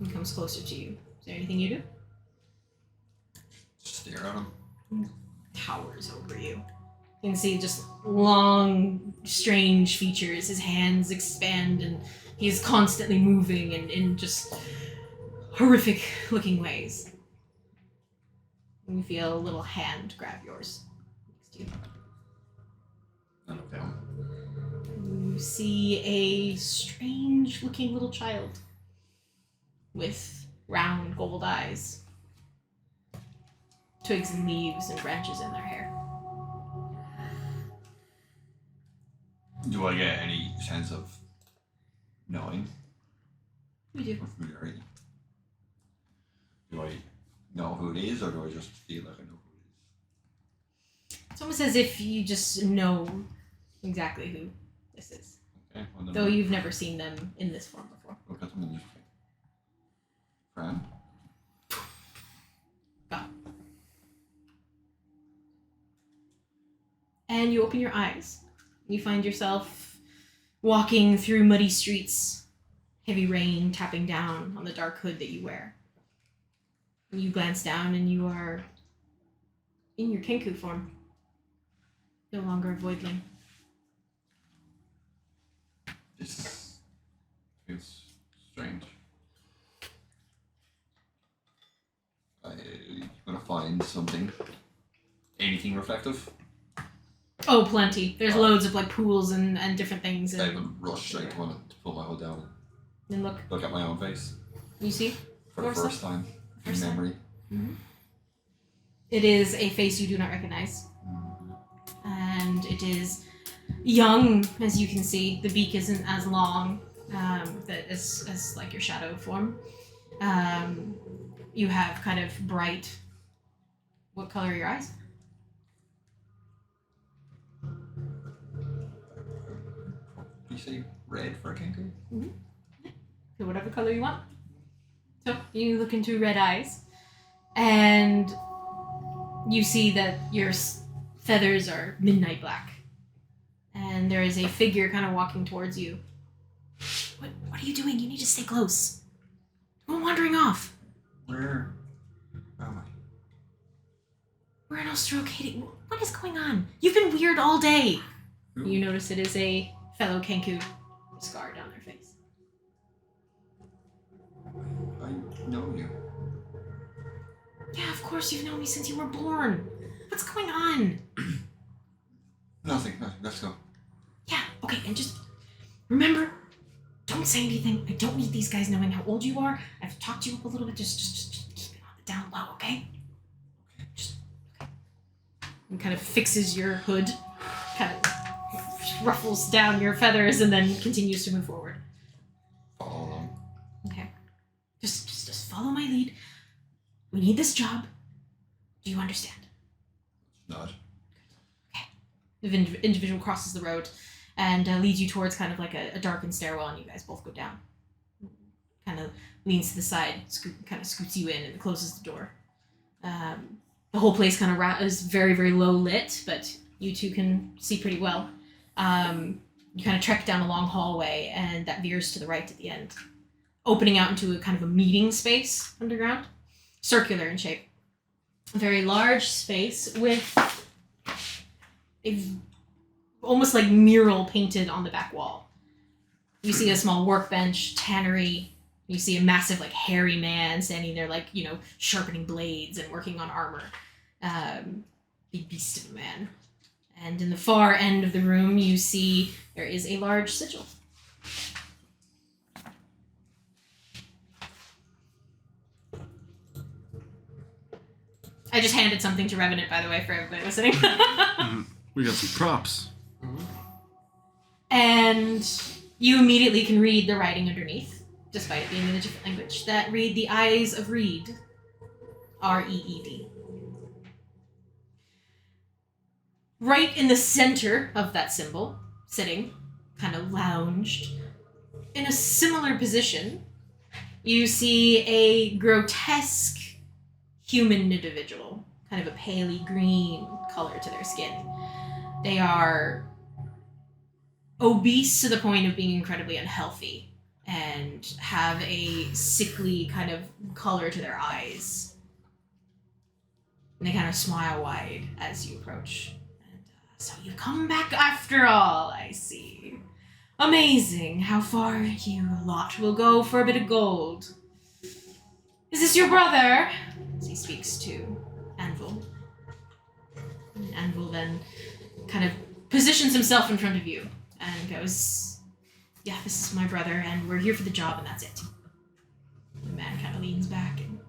He comes closer to you. Is there anything you do? Just stare at him. Towers over you. You can see just long, strange features. His hands expand and he's constantly moving in just horrific looking ways. You feel a little hand grab yours next to you. Okay. You see a strange looking little child with round gold eyes, twigs and leaves and branches in their hair. Do I get any sense of knowing You do. or familiarity? Do I know who it is, or do I just feel like I know who it is? It's almost as if you just know exactly who this is, Okay, well, then though I'll you've never seen them in this form before. look at them and just think, Fran? And you open your eyes. You find yourself walking through muddy streets, heavy rain tapping down on the dark hood that you wear. You glance down and you are in your Kenku form. No longer a voidling. This feels strange. I'm gonna find something. Anything reflective? Oh, plenty. There's loads of like pools and different things. I And, will rush. I want to pull my hood down and and look at my own face you see? for the Where's first time in First time? memory. It is a face you do not recognize. And it is young, as you can see. The beak isn't as long as like your shadow form. You have kind of bright... What color are your eyes? You say red for a kangaroo? So whatever color you want. So you look into red eyes, and you see that your feathers are midnight black. And there is a figure kind of walking towards you. What are you doing? You need to stay close. Don't go wandering off. Where am I? We're in Ostrocating. What is going on? You've been weird all day. Who? You notice it is a fellow Kenku, a scar down their face. I know you. Yeah, of course you've known me since you were born. What's going on? Nothing. Let's go. Yeah, okay, and just remember, don't say anything. I don't need these guys knowing how old you are. I've talked you up a little bit. Just keep it on the down low, okay? Okay. And kind of fixes your hood, kind of ruffles down your feathers, and then continues to move forward. Follow along. Okay. Just follow my lead. We need this job. Do you understand? Nod. The individual crosses the road and leads you towards kind of like a darkened stairwell, and you guys both go down. Kind of leans to the side, kind of scoots you in, and closes the door. The whole place kind of is very, very low lit, but you two can see pretty well. You kind of trek down a long hallway, and that veers to the right at the end, opening out into a kind of a meeting space underground, circular in shape. A very large space with almost like mural painted on the back wall. You see a small workbench, tannery. You see a massive, like, hairy man standing there, like, you know, sharpening blades and working on armor. Big beast of a man. And in the far end of the room, you see there is a large sigil. I just handed something to Revenant, by the way, for everybody listening. We got some props. And you immediately can read the writing underneath, despite it being in a different language, that read the Eyes of Reed. R-E-E-D. Right in the center of that symbol, sitting, kind of lounged, in a similar position, you see a grotesque human individual, kind of a paley green color to their skin. They are obese to the point of being incredibly unhealthy and have a sickly kind of color to their eyes. And they kind of smile wide as you approach. And so you come back after all, I see. Amazing how far you lot will go for a bit of gold. Is this your brother? As he speaks to Anvil. And Anvil then kind of positions himself in front of you and goes, yeah, this is my brother, and we're here for the job, and that's it. The man kind of leans back and...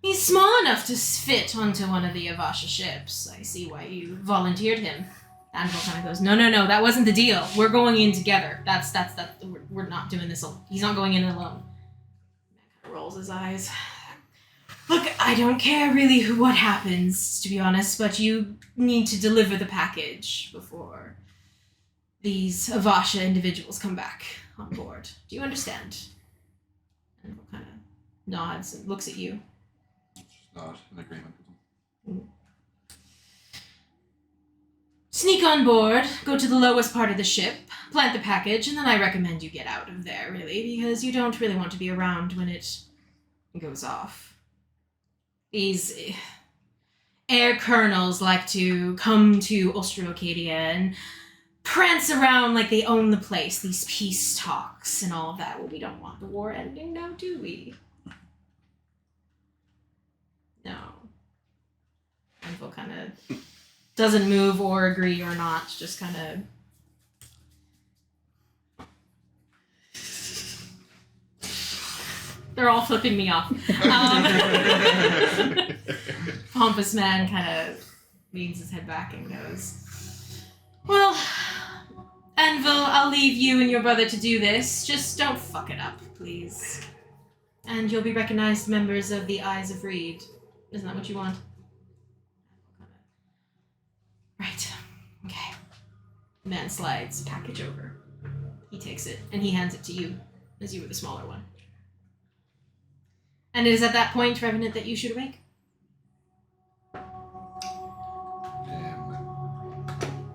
He's small enough to fit onto one of the Avasha ships. I see why you volunteered him. Anvil kind of goes, no, that wasn't the deal. We're going in together. We're not doing this alone. He's not going in alone. The man kind of rolls his eyes. Look, I don't care really what happens, to be honest, but you need to deliver the package before these Avasha individuals come back on board. Do you understand? Anvil kind of nods and looks at you. Just nod in agreement with them. Sneak on board, go to the lowest part of the ship, plant the package, and then I recommend you get out of there, really, because you don't really want to be around when it goes off. These air colonels like to come to Austro-Acadia and prance around like they own the place, these peace talks and all of that. Well, we don't want the war ending now, do we? No. Anvil kind of doesn't move or agree or not, just kind of... They're all flipping me off. Pompous man kind of leans his head back and goes, well, Anvil, I'll leave you and your brother to do this. Just don't fuck it up, please. And you'll be recognized members of the Eyes of Reed. Isn't that what you want? Right. Okay. The man slides package over. He takes it, and he hands it to you, as you were the smaller one. And it is at that point, Revenant, that you should awake.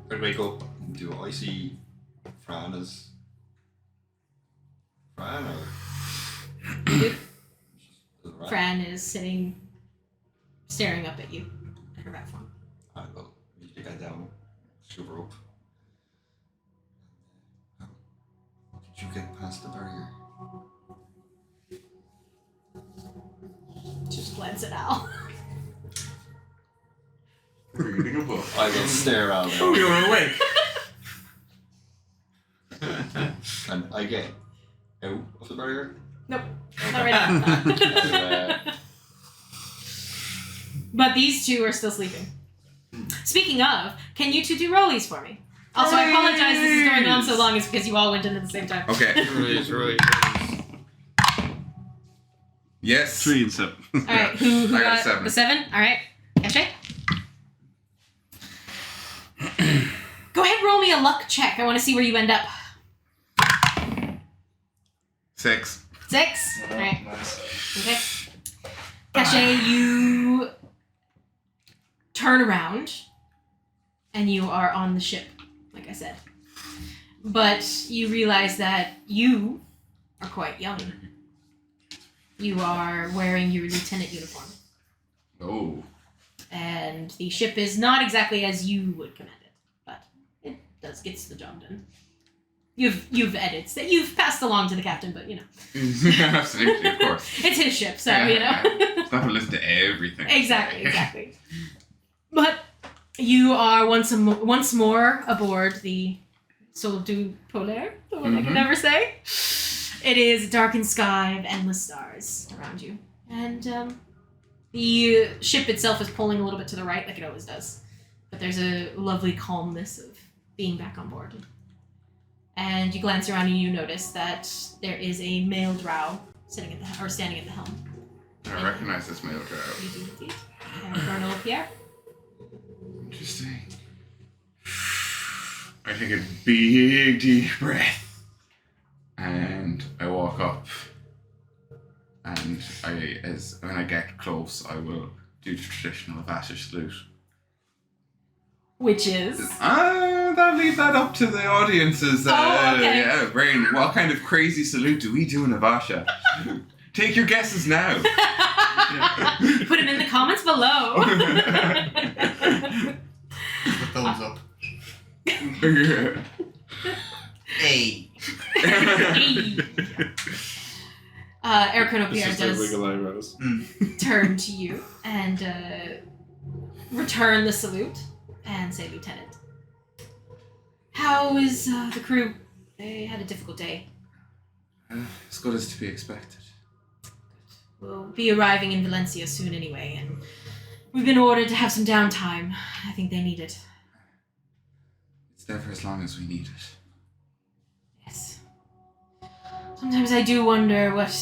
I'd wake up. Do I see Fran as Fran or? Fran is sitting, staring up at you in her rat form. I will immediately get down, scoop her up. How did you get past the barrier? Just glance at Al. Reading a book. I will stare out. Oh, you're awake. And I get out of the barrier. Nope. Not right now. But these two are still sleeping. Speaking of, can you two do rollies for me? Also, I apologize this is going on so long. It's because you all went in at the same time. Okay. Really. Yes. 3 and 7. All right, who I got got a 7. the 7? All right, Caché. Go ahead, roll me a luck check. I want to see where you end up. 6. 6. Oh, All right. nice. Okay. Caché, you turn around, and you are on the ship, like I said. But you realize that you are quite young. You are wearing your lieutenant uniform. Oh. And the ship is not exactly as you would command it, but it gets the job done. You've edits that you've passed along to the captain, but you know. Absolutely, of course. It's his ship, so you know. It's not to listen to everything. Exactly. But you are once more aboard the Sol du Polaire, the one I can never say. It is a darkened sky of endless stars around you. And the ship itself is pulling a little bit to the right, like it always does. But there's a lovely calmness of being back on board. And you glance around and you notice that there is a male drow standing at the helm. I recognize this male drow. You do indeed. Colonel Pierre. Interesting. I take a big deep breath. And I walk up. And when I get close, I will do the traditional Avasha salute. Which is? I'll leave that up to the audience's brain. What kind of crazy salute do we do in Avasha? Take your guesses now. Put them in the comments below. The thumbs up. Hey. Air Colonel Pierre Just like does wiggle eyebrows. turn to you and return the salute and say, Lieutenant, how is the crew? They had a difficult day. As good as to be expected. We'll be arriving in Valencia soon anyway, and we've been ordered to have some downtime. I think they need it. It's there for as long as we need it. Yes. Sometimes I do wonder what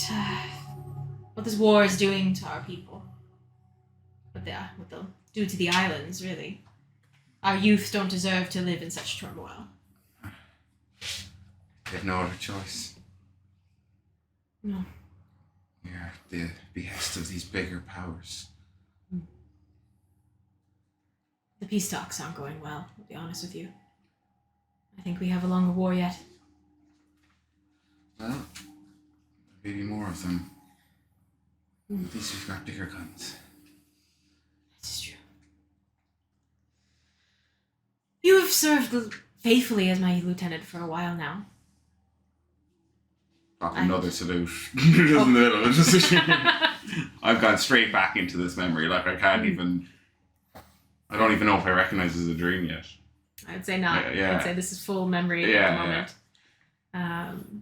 this war is doing to our people. What they'll do to the islands, really. Our youth don't deserve to live in such turmoil. They have no other choice. No. We are at the behest of these bigger powers. The peace talks aren't going well, I'll be honest with you. I think we have a longer war yet. Well, maybe more of them. At least we've got bigger guns. This is true. You have served faithfully as my lieutenant for a while now. Another salute. Just in the middle. Just I've gone straight back into this memory. Like I can't even. I don't even know if I recognize it as a dream yet. I'd say not. Yeah. I'd say this is full memory Yeah, at the moment.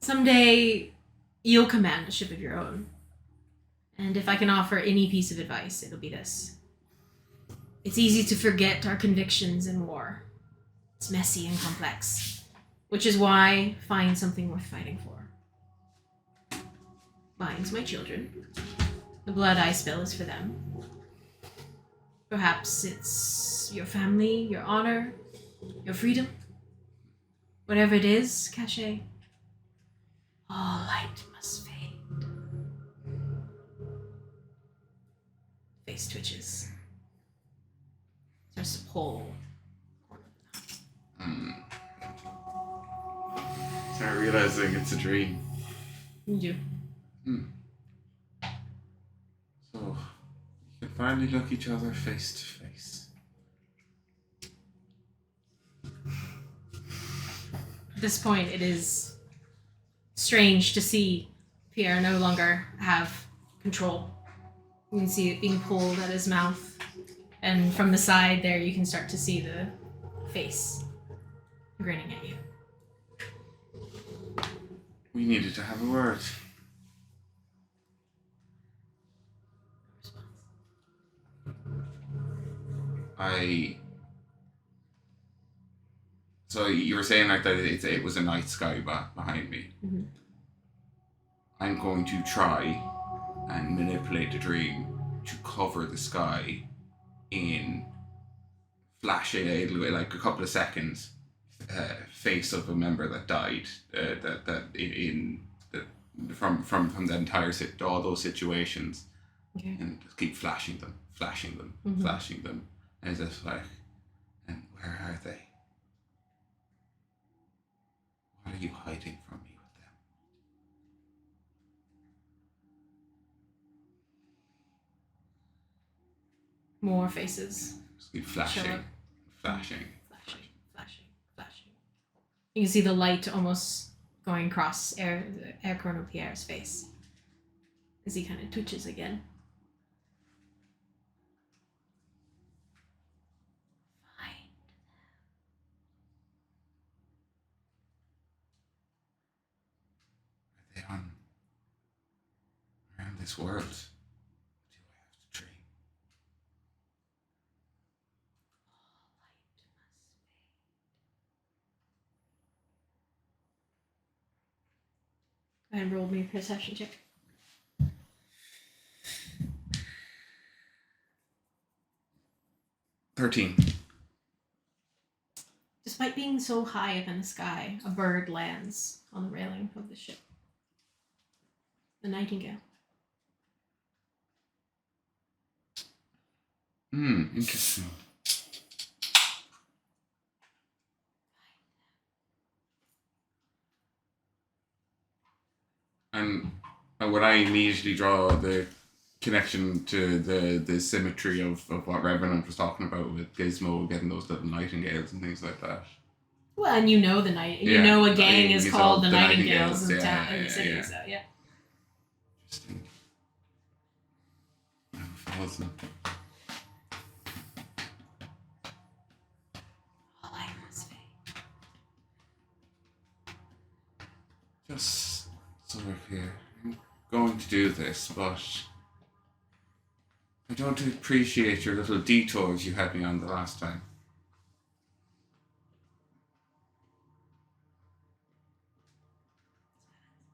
Someday you'll command a ship of your own. And if I can offer any piece of advice, it'll be this. It's easy to forget our convictions in war. It's messy and complex. Which is why find something worth fighting for. Mine's my children. The blood I spill is for them. Perhaps it's your family, your honor, your freedom. Whatever it is, Caché, all light must fade. Face twitches. Starts to pull. Start realizing it's a dream. You do. So, we can finally look each other face to face. At this point, it is strange to see Pierre no longer have control. You can see it being pulled at his mouth. And from the side there, you can start to see the face grinning at you. We needed to have a word. So you were saying like that it was a night sky behind me. Mm-hmm. I'm going to try and manipulate the dream to cover the sky in flashing like a couple of seconds. Face of a member that died. From the entire all those situations, Okay. and just keep flashing them, Mm-hmm. flashing them, and it's just like, and where are they? What are you hiding from me with them? More faces. Just keep flashing, Show up. flashing. Flashing. You can see the light almost going across Air Chrono Pierre's face as he kind of twitches again. Fine. Are they around this world? Do I have to dream? Go ahead and roll me a perception check. $13. Despite being so high up in the sky, a bird lands on the railing of the ship. The nightingale. Interesting. And would I immediately draw the connection to the symmetry of what Revenant was talking about with Gizmo getting those little nightingales and things like that? Well, and you know a gang is called the Nightingales in town in the city, so yeah. Interesting. Awesome. All I must fade. Just sort of here. I'm going to do this, but I don't appreciate your little detours you had me on the last time.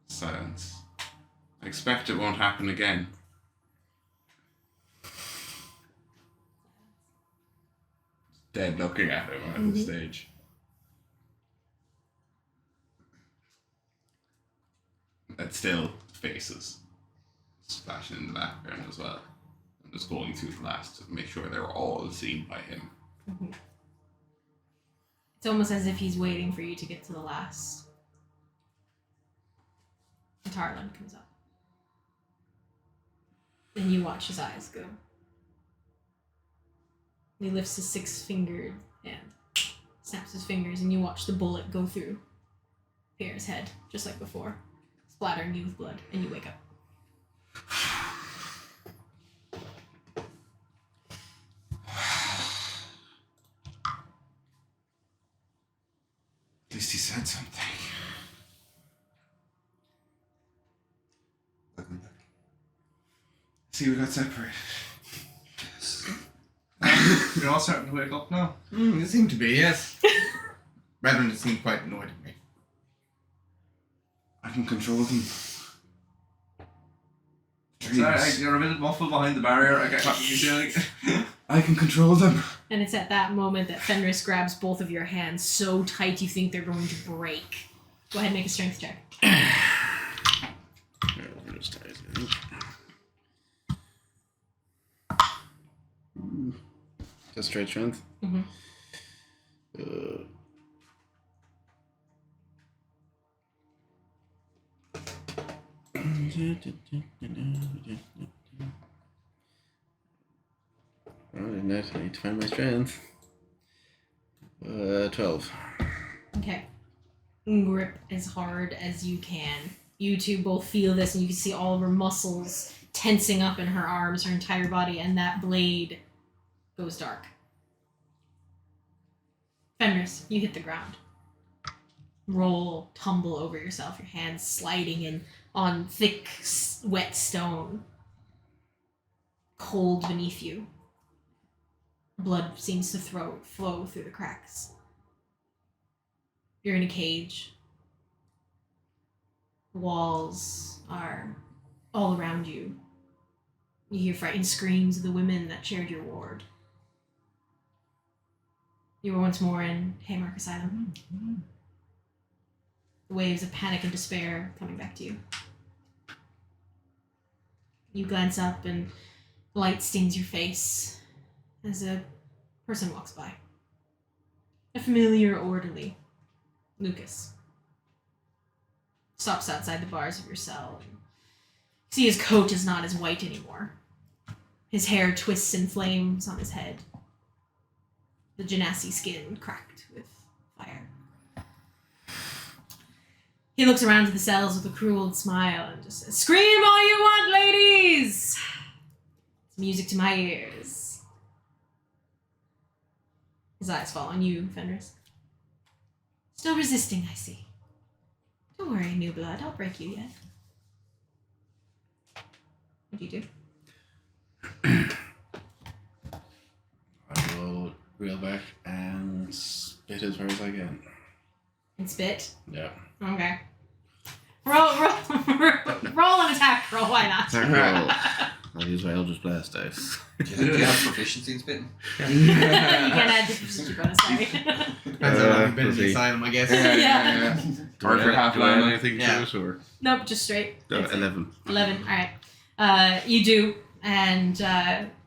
Silence. I expect it won't happen again. Dead looking at him at the stage. And still faces splashing in the background as well. is going through the last to make sure they're all seen by him. Mm-hmm. It's almost as if he's waiting for you to get to the last. Tarlan comes up. And you watch his eyes go. He lifts his 6-fingered hand, snaps his fingers, and you watch the bullet go through Pierre's head, just like before, splattering you with blood, and you wake up. At least he said something. Welcome back. See, we got separated. You're all starting to wake up now. It seemed to be, yes. Revenant seemed quite annoyed at me. I can control them. Sorry, you're a bit muffled behind the barrier. I can't you doing. I can control them. And it's at that moment that Fenris grabs both of your hands so tight you think they're going to break. Go ahead and make a strength check. Just straight strength? Mm-hmm. Oh, didn't I need to find my strength? 12. Okay. Grip as hard as you can. You two both feel this, and you can see all of her muscles tensing up in her arms, her entire body, and that blade goes dark. Fenris, you hit the ground. Roll, tumble over yourself, your hands sliding in on thick, wet stone. Cold beneath you. Blood seems to flow through the cracks. You're in a cage. Walls are all around you. You hear frightened screams of the women that shared your ward. You were once more in Haymark Asylum. The waves of panic and despair coming back to you. You glance up and light stings your face as a person walks by. A familiar orderly, Lucas. Stops outside the bars of your cell. And see his coat is not as white anymore. His hair twists in flames on his head. The genasi skin cracked with fire. He looks around to the cells with a cruel smile and just says, "Scream all you want, ladies! It's music to my ears." His eyes fall on you, Fenris. Still resisting, I see. Don't worry, new blood. I'll break you yet. What do you do? I will reel back and spit as far as I can. And spit? Yeah. Okay. Roll an attack roll, why not? Attack roll. I'll use my Eldritch Blast dice. Do you have proficiency in spitting? You can't add the proficiency bonus, sorry. Depends on how long you've been in the asylum, I guess. Yeah. Or for half do I add line. anything Yeah. to it, or? Nope, just straight. 11. 11, alright. You do, and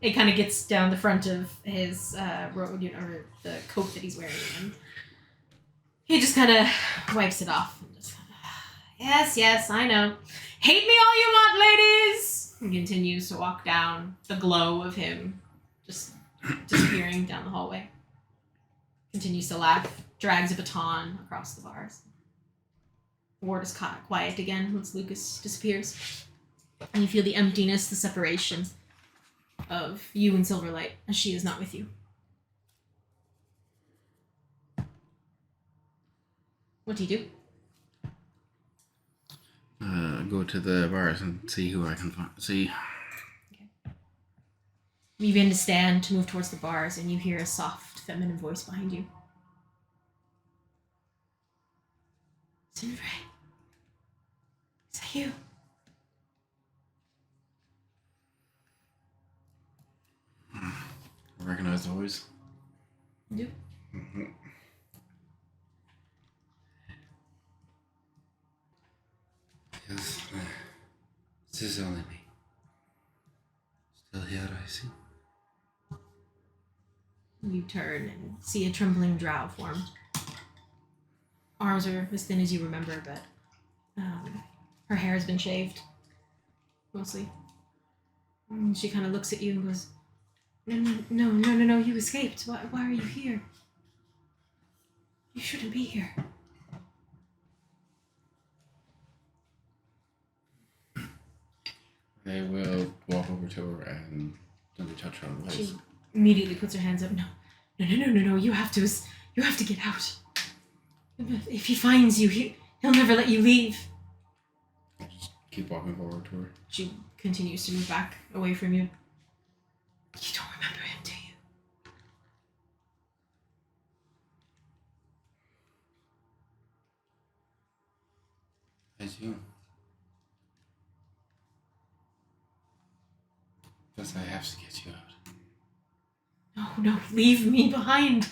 it kind of gets down the front of his robe, or the coat that he's wearing, and he just kind of wipes it off. And just, yes, I know. Hate me all you want, ladies! And continues to walk down, the glow of him just disappearing down the hallway. Continues to laugh, drags a baton across the bars. The ward is quiet again once Lucas disappears. And you feel the emptiness, the separation of you and Silverlight as she is not with you. What do you do? Go to the bars and see who I can see. You begin to stand to move towards the bars, and you hear a soft, feminine voice behind you. Silverlight. Is that you? I recognize the voice. You do? Mm-hmm. Yes, this is only me. Still here, I see. You turn and see a trembling drow form. Arms are as thin as you remember, but her hair has been shaved. Mostly. And she kind of looks at you and goes, No, you escaped. Why are you here? You shouldn't be here. I will walk over to her and gently touch her on the waist. She immediately puts her hands up. No, you have to get out. If he finds you, he'll never let you leave. I just keep walking forward to her. She continues to move back away from you. You don't remember him, do you? I do. Guess I have to get you out. No, leave me behind.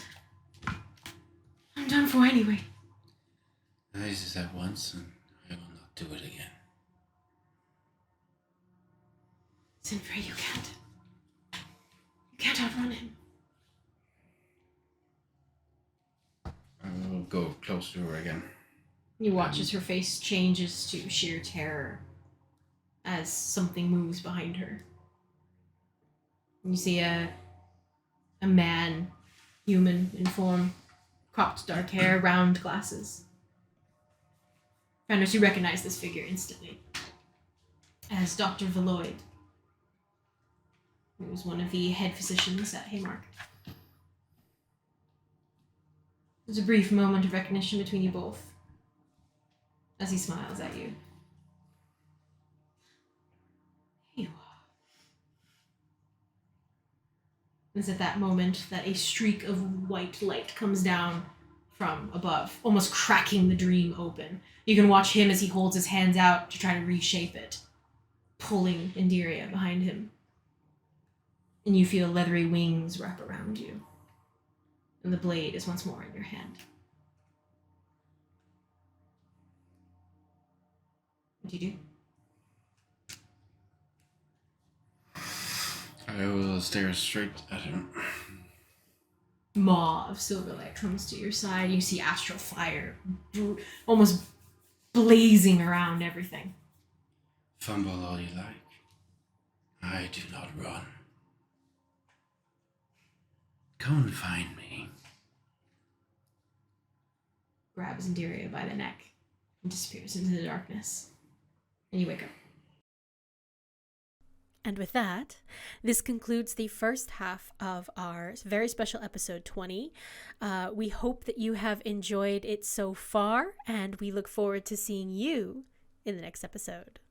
I'm done for anyway. I just that once, and I will not do it again. Sinfrey, you can't outrun him. I will go close to her again. You watch as her face changes to sheer terror as something moves behind her. You see a man, human in form, cropped dark hair, round glasses. Fenris, you recognize this figure instantly as Dr. Veloid, who was one of the head physicians at Haymark. There's a brief moment of recognition between you both as he smiles at you. Here you are. It's at that moment that a streak of white light comes down from above, almost cracking the dream open. You can watch him as he holds his hands out to try to reshape it, pulling Enethær behind him. And you feel leathery wings wrap around you. And the blade is once more in your hand. What do you do? I will stare straight at him. Maw of silver light comes to your side. You see astral fire almost blazing around everything. Fumble all you like. I do not run. Come and find me. Grabs Enethær by the neck and disappears into the darkness. And you wake up. And with that, this concludes the first half of our very special episode 20. We hope that you have enjoyed it so far, and we look forward to seeing you in the next episode.